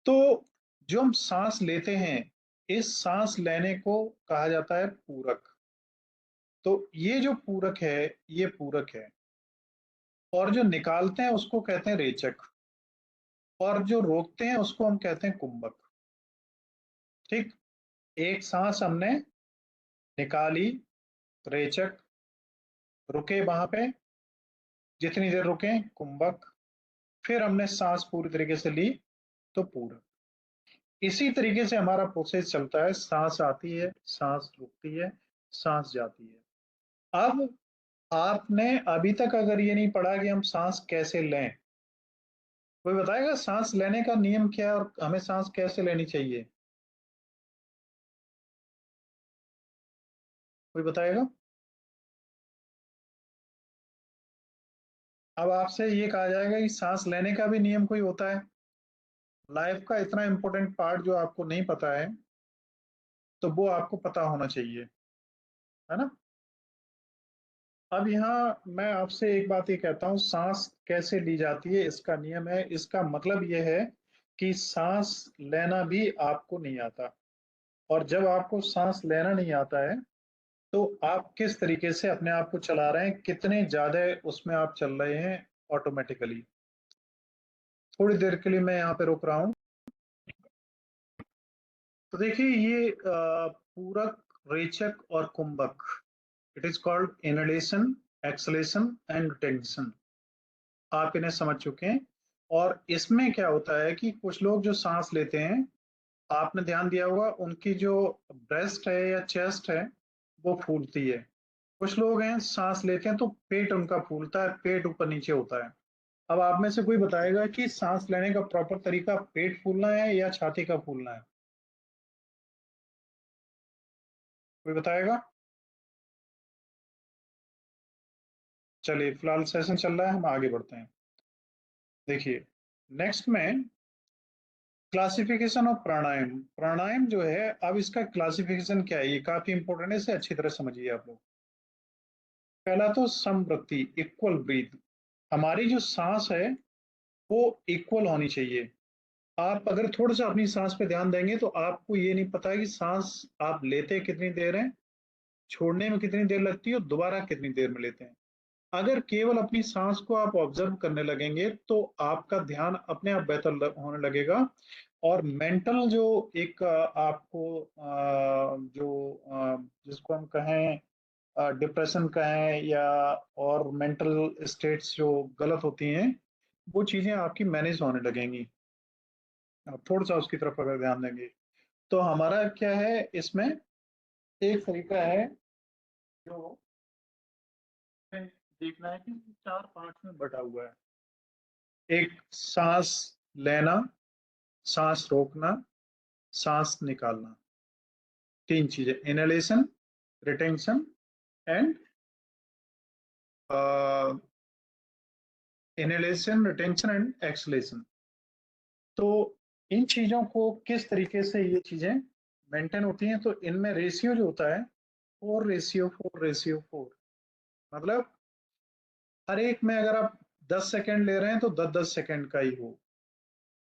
तो जो हम सांस लेते हैं, इस सांस लेने को कहा जाता है पूरक। तो ये जो पूरक है, ये पूरक है, और जो निकालते हैं उसको कहते हैं रेचक, और जो रोकते हैं उसको हम कहते हैं कुंभक। ठीक, एक सांस हमने निकाली, रेचक, रुके वहां पे, जितनी देर रुके कुंभक, फिर हमने सांस पूरी तरीके से ली तो पूरक। इसी तरीके से हमारा प्रोसेस चलता है, सांस आती है, सांस रुकती है, सांस जाती है। अब आपने अभी तक अगर ये नहीं पढ़ा कि हम सांस कैसे लें, कोई बताएगा सांस लेने का नियम क्या है और हमें सांस कैसे लेनी चाहिए? कोई बताएगा? अब आपसे ये कहा जाएगा कि सांस लेने का भी नियम कोई होता है। लाइफ का इतना इंपॉर्टेंट पार्ट जो आपको नहीं पता है, तो वो आपको पता होना चाहिए, है ना। अब यहाँ मैं आपसे एक बात ये कहता हूँ, सांस कैसे ली जाती है इसका नियम है। इसका मतलब ये है कि सांस लेना भी आपको नहीं आता, और जब आपको सांस लेना नहीं आता है तो आप किस तरीके से अपने आप को चला रहे हैं, कितने ज्यादा उसमें आप चल रहे हैं ऑटोमेटिकली। थोड़ी देर के लिए मैं यहाँ पे रुक रहा हूँ। तो देखिए, ये पूरक, रेचक और कुंभक, it is called inhalation, exhalation and retention. आप इन्हें समझ चुके हैं। और इसमें क्या होता है कि कुछ लोग जो सांस लेते हैं, आपने ध्यान दिया होगा उनकी जो ब्रेस्ट है या चेस्ट है वो फूलती है। कुछ लोग हैं सांस लेते हैं तो पेट उनका फूलता है, पेट ऊपर नीचे होता है। अब आप में से कोई बताएगा कि सांस लेने का प्रॉपर तरीका पेट फूलना है या छाती का फूलना है? कोई बताएगा? चलिए, फिलहाल सेशन चल रहा है, हम आगे बढ़ते हैं। देखिए, नेक्स्ट में क्लासिफिकेशन ऑफ प्राणायाम। प्राणायाम जो है, अब इसका क्लासिफिकेशन क्या है, ये काफी इंपॉर्टेंट है, इसे अच्छी तरह समझिए आप लोग। पहला तो समवृत्ति, इक्वल ब्रीथ। हमारी जो सांस है वो इक्वल होनी चाहिए। आप अगर थोड़ा सा अपनी सांस पे ध्यान देंगे तो आपको ये नहीं पता है कि सांस आप लेते कितनी देर है, छोड़ने में कितनी देर लगती है, और दोबारा कितनी देर में लेते हैं। अगर केवल अपनी सांस को आप ऑब्जर्व करने लगेंगे तो आपका ध्यान अपने आप बेहतर होने लगेगा। और मेंटल जो एक आपको जो जिसको हम कहें डिप्रेशन कहें, या और मेंटल स्टेट्स जो गलत होती हैं, वो चीजें आपकी मैनेज होने लगेंगी। आप थोड़ा सा उसकी तरफ अगर ध्यान देंगे तो हमारा क्या है इसमें, एक तरीका है जो देखना है कि 4 पार्ट में बटा हुआ है। एक सांस लेना, सांस रोकना, सांस निकालना। 3 चीजें, inhalation, retention and inhalation, retention and acceleration. तो इन चीजों को किस तरीके से ये चीजें मेंटेन होती हैं, तो इनमें रेशियो जो होता है 4:4:4। मतलब हर एक में अगर आप 10 सेकंड ले रहे हैं तो 10-10 सेकंड का ही हो।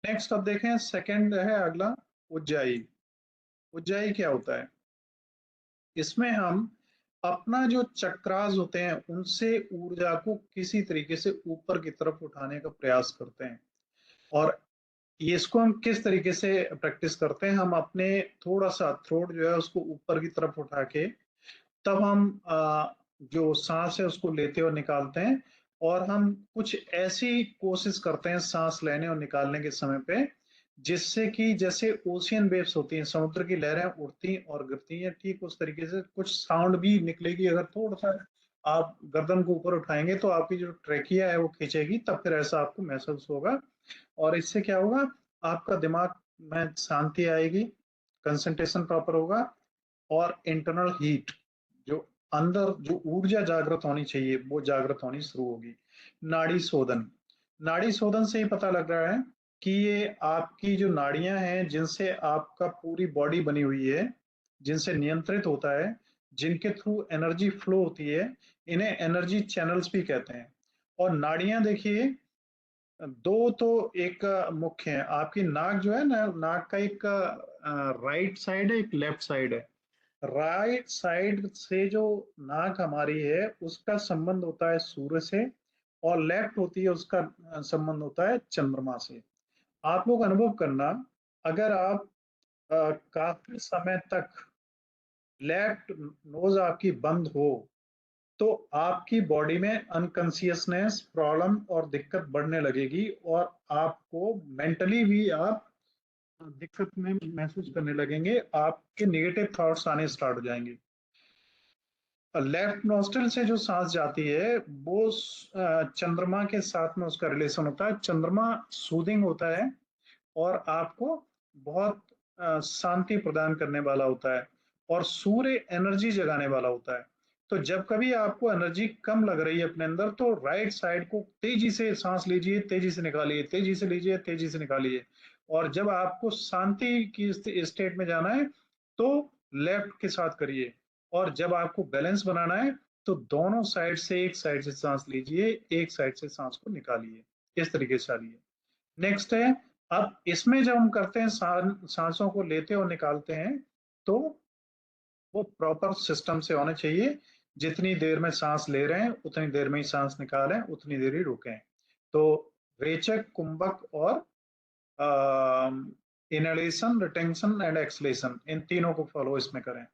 नेक्स्ट अब देखें, सेकंड है अगला, उज्जाई। उज्जाई क्या होता है? इसमें हम अपना जो चक्रास होते हैं उनसे ऊर्जा को किसी तरीके से ऊपर की तरफ उठाने का प्रयास करते हैं। और ये इसको हम किस तरीके से प्रैक्टिस करते हैं, हम अपने थोड़ा सा थ्रोट जो है उसको ऊपर की तरफ उठा के तब हम जो सांस है उसको लेते और निकालते हैं। और हम कुछ ऐसी कोशिश करते हैं सांस लेने और निकालने के समय पे, जिससे कि जैसे ओशियन वेव्स होती हैं, समुद्र की लहरें उठती और गिरती हैं, ठीक उस तरीके से कुछ साउंड भी निकलेगी। अगर थोड़ा सा आप गर्दन को ऊपर उठाएंगे तो आपकी जो ट्रेकिया है वो खींचेगी, तब फिर ऐसा आपको महसूस होगा। और इससे क्या होगा, आपका दिमाग में शांति आएगी, कंसंट्रेशन प्रॉपर होगा, और इंटरनल हीट, जो अंदर जो ऊर्जा जागृत होनी चाहिए वो जागृत होनी शुरू होगी। नाड़ी शोधन। नाड़ी शोधन से ही पता लग रहा है कि ये आपकी जो नाड़ियां हैं जिनसे आपका पूरी बॉडी बनी हुई है, जिनसे नियंत्रित होता है, जिनके थ्रू एनर्जी फ्लो होती है, इन्हें एनर्जी चैनल्स भी कहते हैं। और नाड़ियां देखिए, दो तो एक मुख्य है। आपकी नाक जो है ना, नाक का एक राइट साइड है, एक लेफ्ट साइड है। राइट साइड से जो नाक हमारी है उसका संबंध होता है सूर्य से, और लेफ्ट होती है उसका संबंध होता है चंद्रमा से। आप लोग अनुभव करना, अगर आप काफी समय तक लेफ्ट नोज आपकी बंद हो तो आपकी बॉडी में अनकॉन्शियसनेस प्रॉब्लम और दिक्कत बढ़ने लगेगी, और आपको मेंटली भी आप दिक्कत में महसूस करने लगेंगे, आपके नेगेटिव थॉट्स आने स्टार्ट हो जाएंगे। लेफ्ट नोस्ट्रल से जो सांस जाती है वो चंद्रमा के साथ में उसका रिलेशन होता है। चंद्रमा सूदिंग होता है और आपको बहुत शांति प्रदान करने वाला होता है, और सूर्य एनर्जी जगाने वाला होता है। तो जब कभी आपको एनर्जी कम लग रही है अपने अंदर, तो राइट साइड को तेजी से सांस लीजिए, तेजी से निकालिए, तेजी से लीजिए, तेजी से निकालिए। और जब आपको शांति की स्टेट में जाना है तो लेफ्ट के साथ करिए। और जब आपको बैलेंस बनाना है तो दोनों साइड से, एक साइड से सांस लीजिए, एक साइड से सांस को निकालिए, इस तरीके से चलिए। नेक्स्ट है, अब इसमें जब हम करते हैं सांसों को लेते और निकालते हैं, तो वो प्रॉपर सिस्टम से होने चाहिए। जितनी देर में सांस ले रहे हैं उतनी देर में ही सांस निकालें, उतनी देर ही रुकें। तो रेचक, कुंभक और इनहेलेशन, रिटेंशन एंड एक्सलेशन, इन तीनों को फॉलो इसमें करें।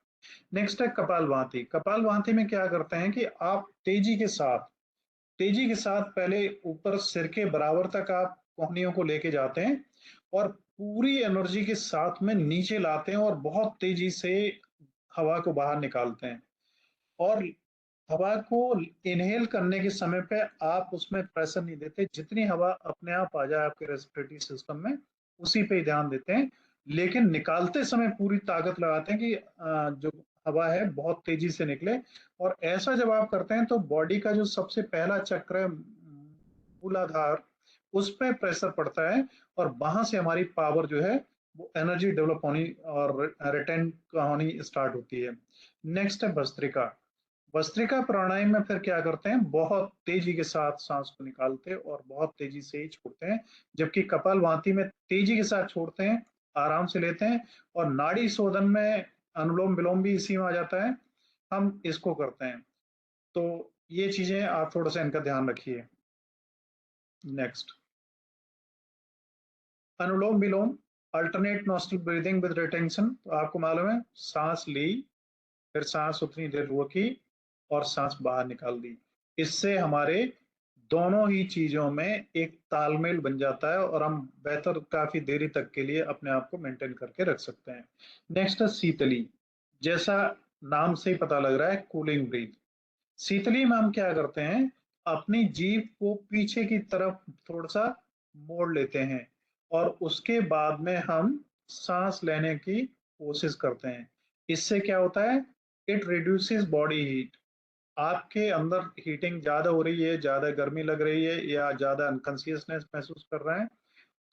नेक्स्ट है कपालभाति। कपालभाति में क्या करते हैं कि आप तेजी के साथ पहले ऊपर सिर के बराबर तक आप कोहनियों को लेके जाते हैं, और पूरी एनर्जी के साथ में नीचे लाते हैं और बहुत तेजी से हवा को बाहर निकालते हैं। और हवा को इनहेल करने के समय पे आप उसमें प्रेशर नहीं देते, जितनी हवा अपने आप आ जाए आपके रेस्पिरेटरी सिस्टम में उसी पे ही ध्यान देते हैं। लेकिन निकालते समय पूरी ताकत लगाते हैं कि जो हवा है बहुत तेजी से निकले। और ऐसा जब आप करते हैं तो बॉडी का जो सबसे पहला चक्र है, मूलाधार, उस पर प्रेशर पड़ता है, और वहां से हमारी पावर जो है वो एनर्जी डेवलप होनी और रिटेन होनी स्टार्ट होती है। नेक्स्ट है भस्त्रिका। भस्त्रिका प्राणायाम में फिर क्या करते हैं, बहुत तेजी के साथ सांस को निकालते हैं और बहुत तेजी से ही छोड़ते हैं। जबकि कपालभाति में तेजी के साथ छोड़ते हैं, आराम से लेते हैं। और नाड़ी शोधन में अनुलोम विलोम भी इसी में आ जाता है, हम इसको करते हैं। तो ये चीजें आप थोड़ा सा इनका ध्यान रखिए। Next, anulom vilom, alternate nostril breathing with retention. तो आपको मालूम है, सांस ली, फिर सांस उतनी देर रोकी, और सांस बाहर निकाल दी। इससे हमारे दोनों ही चीजों में एक तालमेल बन जाता है, और हम बेहतर काफी देरी तक के लिए अपने आप को मेंटेन करके रख सकते हैं। नेक्स्ट है शीतली। जैसा नाम से ही पता लग रहा है, कूलिंग ब्रीथ। शीतली में हम क्या करते हैं, अपनी जीभ को पीछे की तरफ थोड़ा सा मोड़ लेते हैं, और उसके बाद में हम सांस लेने की कोशिश करते हैं। इससे क्या होता है, इट रिड्यूसेस बॉडी हीट। आपके अंदर हीटिंग ज्यादा हो रही है, ज्यादा गर्मी लग रही है, या ज्यादा अनकॉन्शियसनेस महसूस कर रहे हैं,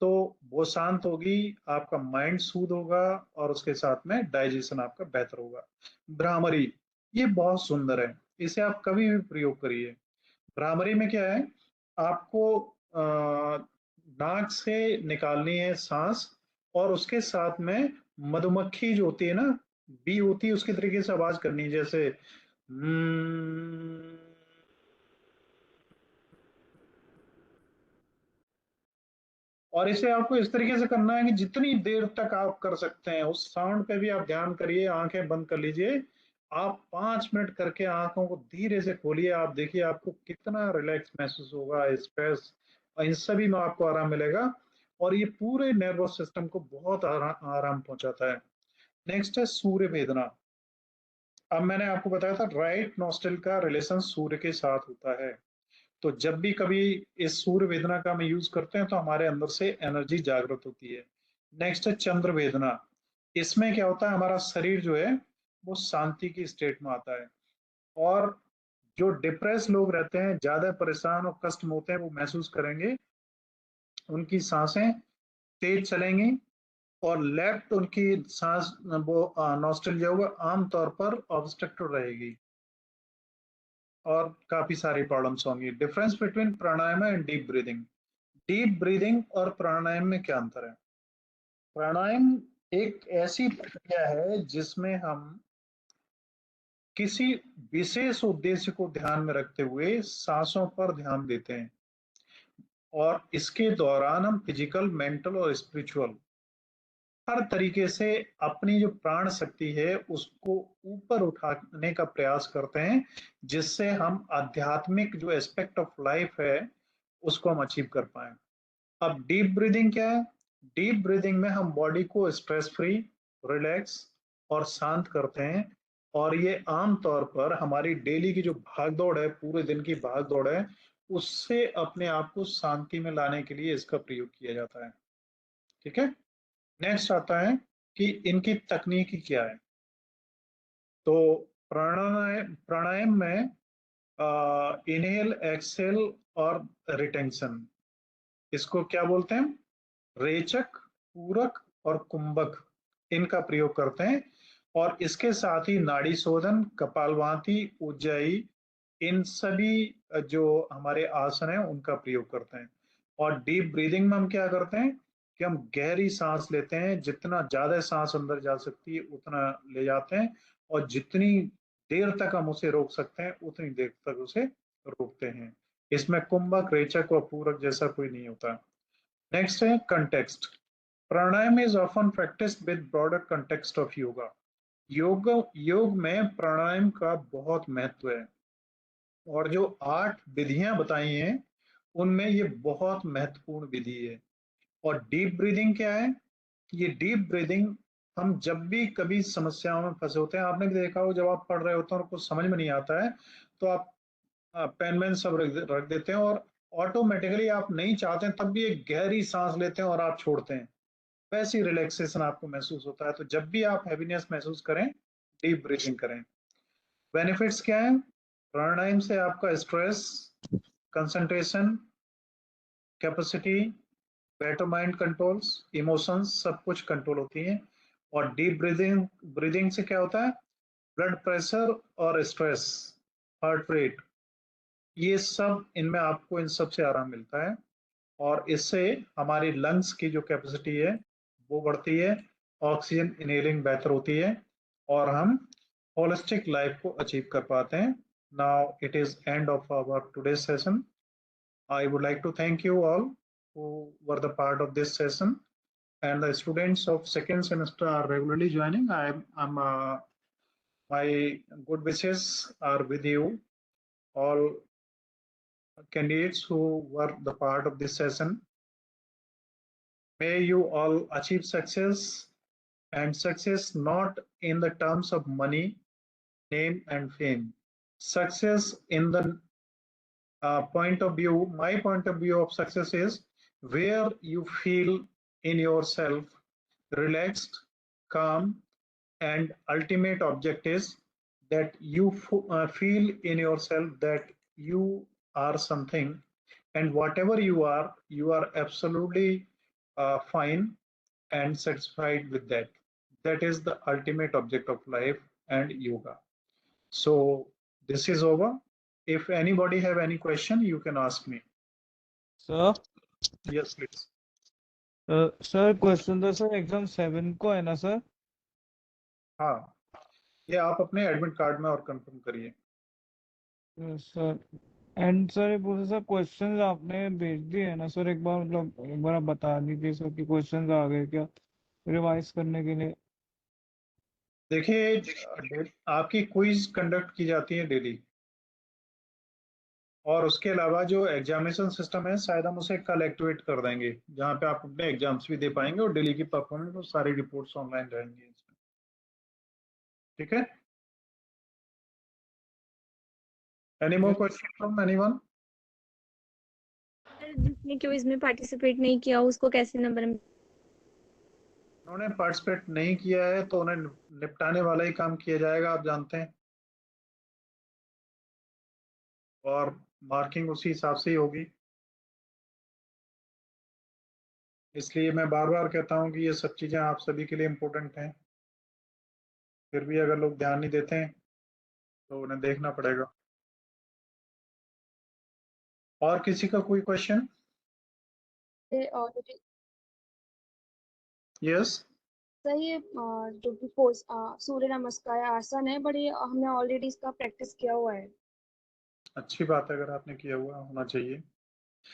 तो वो शांत होगी, आपका माइंड सूद होगा, और उसके साथ में डाइजेशन आपका बेहतर होगा। भ्रामरी, ये बहुत सुंदर है। इसे आप कभी भी प्रयोग करिए। भ्रामरी में क्या है, आपको नाक से निकालनी है सांस, और उसके साथ में मधुमक्खी जो होती है ना, बी होती है, उसके तरीके से आवाज करनी है, जैसे और इसे आपको इस तरीके से करना है कि जितनी देर तक आप कर सकते हैं उस साउंड पे भी आप ध्यान करिए। आंखें बंद कर लीजिए, आप 5 मिनट करके आंखों को धीरे से खोलिए, आप देखिए आपको कितना रिलैक्स महसूस होगा, स्ट्रेस इन सभी में आपको आराम मिलेगा, और ये पूरे नर्वस सिस्टम को बहुत आराम पहुंचाता है। नेक्स्ट है सूर्य वेदना। अब मैंने आपको बताया था राइट नॉस्ट्रल का रिलेशन सूर्य के साथ होता है, तो जब भी कभी इस सूर्य वेदना का हम यूज करते हैं तो हमारे अंदर से एनर्जी जागृत होती है। नेक्स्ट है चंद्र वेदना। इसमें क्या होता है, हमारा शरीर जो है वो शांति की स्टेट में आता है, और जो डिप्रेस लोग रहते हैं, ज्यादा परेशान और कष्ट में होते हैं, वो महसूस करेंगे उनकी सांसें तेज चलेंगी, और लेफ्ट उनकी सांस वो नॉस्ट्रल जो है आमतौर पर ऑब्स्ट्रक्टेड रहेगी, और काफी सारी प्रॉब्लम्स होंगी। Difference between pranayama and deep breathing. Deep breathing और प्राणायाम में क्या अंतर है? प्राणायाम एक ऐसी प्रक्रिया है जिसमें हम किसी विशेष उद्देश्य को ध्यान में रखते हुए सांसों पर ध्यान देते हैं, और इसके दौरान हम फिजिकल, मेंटल और स्पिरिचुअल हर तरीके से अपनी जो प्राण शक्ति है उसको ऊपर उठाने का प्रयास करते हैं, जिससे हम आध्यात्मिक जो एस्पेक्ट ऑफ लाइफ है उसको हम अचीव कर पाए। अब डीप ब्रीदिंग क्या है? डीप ब्रीदिंग में हम बॉडी को स्ट्रेस फ्री, रिलैक्स और शांत करते हैं, और ये आमतौर पर हमारी डेली की जो भागदौड़ है, पूरे दिन की भागदौड़ है, उससे अपने आप को शांति में लाने के लिए इसका प्रयोग किया जाता है। ठीक है, नेक्स्ट आता है कि इनकी तकनीकी क्या है। तो प्राणायाम प्राणायाम में इनहेल, एक्सेल और रिटेंशन, इसको क्या बोलते हैं? रेचक, पूरक और कुंभक, इनका प्रयोग करते हैं, और इसके साथ ही नाड़ी शोधन, कपालभाति, उज्जाई, इन सभी जो हमारे आसन हैं उनका प्रयोग करते हैं। और डीप ब्रीदिंग में हम क्या करते हैं कि हम गहरी सांस लेते हैं, जितना ज्यादा सांस अंदर जा सकती है उतना ले जाते हैं, और जितनी देर तक हम उसे रोक सकते हैं उतनी देर तक उसे रोकते हैं। इसमें कुंभक, रेचक और पूरक जैसा कोई नहीं होता। नेक्स्ट है context. Pranayama is often practised with broader context of yoga. योग में प्राणायाम का बहुत महत्व है, और जो 8 विधियां बताई हैं उनमें ये बहुत महत्वपूर्ण विधि है। और डीप ब्रीदिंग क्या है? ये डीप ब्रीदिंग हम जब भी कभी समस्याओं में फंसे होते हैं, आपने भी देखा हो जब आप पढ़ रहे होते हैं और कुछ समझ में नहीं आता है, तो आप पेन वेन सब रख देते हैं, और ऑटोमेटिकली आप नहीं चाहते हैं तब भी एक गहरी सांस लेते हैं और आप छोड़ते हैं, वैसी रिलैक्सेशन आपको महसूस होता है। तो जब भी आप हैवीनेस महसूस करें, डीप ब्रीथिंग करें। बेनिफिट्स क्या है? प्राणायाम से आपका stress, concentration, capacity, better mind controls, emotions सब कुछ कंट्रोल होती है। और डीप ब्रीदिंग ब्रीदिंग से क्या होता है? ब्लड प्रेशर और स्ट्रेस, हार्ट रेट, ये सब इनमें आपको इन सब से आराम मिलता है, और इससे हमारी लंग्स की जो कैपेसिटी है वो बढ़ती है, ऑक्सीजन इनहेलिंग बेहतर होती है, और हम होलिस्टिक लाइफ को अचीव कर पाते हैं। Now it is end of our today session. I would like to thank you all who were the part of this session, and the students of second semester are regularly joining. My good wishes are with you all candidates who were the part of this session. May you all achieve success, and success not in the terms of money, name, and fame. Success in the point of view, my point of view of success is where you feel in yourself relaxed, calm, and ultimate object is that you feel in yourself that you are something, and whatever you are absolutely fine and satisfied with that. That is the ultimate object of life and yoga. So This is over. If anybody have any question, you can ask me. Sir Yes, please. Sir question तो sir exam 7 को है ना sir? हाँ, ये आप अपने admit card में और कंफर्म करिए। सर एंड सर ये पूछे सर क्वेश्चंस आपने भेज दिए है ना सर? एक बार मतलब एक बार आप बता दीजिए सर कि क्वेश्चंस आ गए क्या रिवाइज करने के लिए। देखिए, आपकी क्विज कंडक्ट की जाती है डेली, और उसके अलावा जो एग्जामिनेशन सिस्टम है शायद हम उसे कल एक्टिवेट कर देंगे, जहाँ पे आप अपने एग्जाम्स भी दे पाएंगे और डेली की परफॉर्मेंस और सारी रिपोर्ट्स ऑनलाइन रहेंगी इसमें। ठीक है? Any more question from anyone? जिसने क्विज में पार्टिसिपेट नहीं किया उसको कैसे नंबर उन्होंने पार्टिसिपेट नहीं किया है तो उन्हें निपटाने वाला ही काम किया जाएगा, आप जानते हैं, और मार्किंग उसी हिसाब से ही होगी। इसलिए मैं बार बार कहता हूँ कि ये सब चीजें आप सभी के लिए इम्पोर्टेंट हैं, फिर भी अगर लोग ध्यान नहीं देते हैं तो उन्हें देखना पड़ेगा। और किसी का कोई क्वेश्चन? Already yes. सही है। जो भी सूर्य नमस्कार आसन है बट ये हमने ऑलरेडी इसका प्रैक्टिस किया हुआ है। अच्छी बात है, अगर आपने किया हुआ होना चाहिए।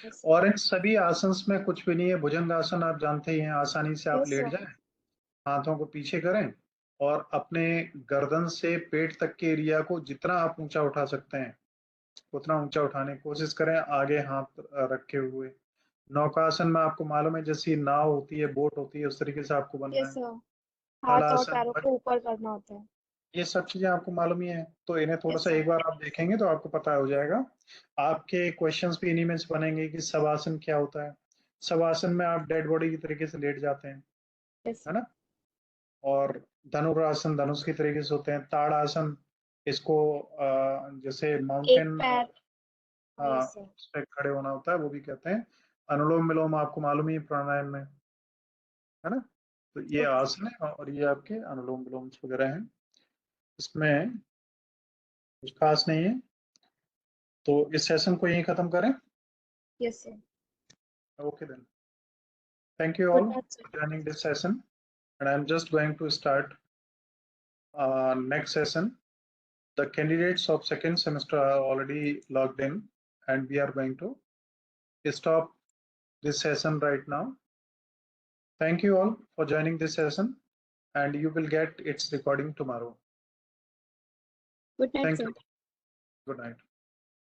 Yes, और इन सभी आसन्स में कुछ भी नहीं है। भुजंग आसन आप जानते ही हैं, आसानी से आप yes, लेट sir. जाएं, हाथों को पीछे करें और अपने गर्दन से पेट तक के एरिया को जितना आप ऊंचा उठा सकते हैं उतना ऊंचा उठाने की कोशिश करें, आगे हाथ रखे हुए। नौकासन में आपको मालूम है, जैसी नाव होती है, बोट होती है, उस तरीके से आपको बनना Yes, है। sir. हाथ और हलासन, पैरों को ऊपर करना होता है। ये सब चीजें आपको मालूम ही है, तो इन्हें थोड़ा Yes, सा sir. एक बार आप देखेंगे तो आपको पता हो जाएगा। आपके क्वेश्चंस भी इन्हीं में से बनेंगे कि शवासन क्या होता है। शवासन में आप डेड बॉडी की तरीके से लेट जाते हैं, Yes, है sir. ना? और धनुरासन धनुष की तरीके से होते हैं। ताड़ासन, इसको जैसे एक माउंटेन पैर। Yes, sir. उस पे खड़े होना होता है, वो भी कहते हैं। अनुलोम विलोम आपको मालूम ही है प्राणायाम में, है ना? तो ये Okay, sir. आसन है और ये आपके अनुलोम विलोम वगैरह हैं, इसमें कुछ खास नहीं है। तो इस सेशन को यहीं खत्म करें। Yes, sir. Okay then. Thank you Good all night, sir. for joining this session. And I'm just going to start next session. The candidates of second semester are already logged in, and we are going to stop this session right now. Thank you all for joining this session, and you will get its recording tomorrow. Good night, Thank sir. you. Good night.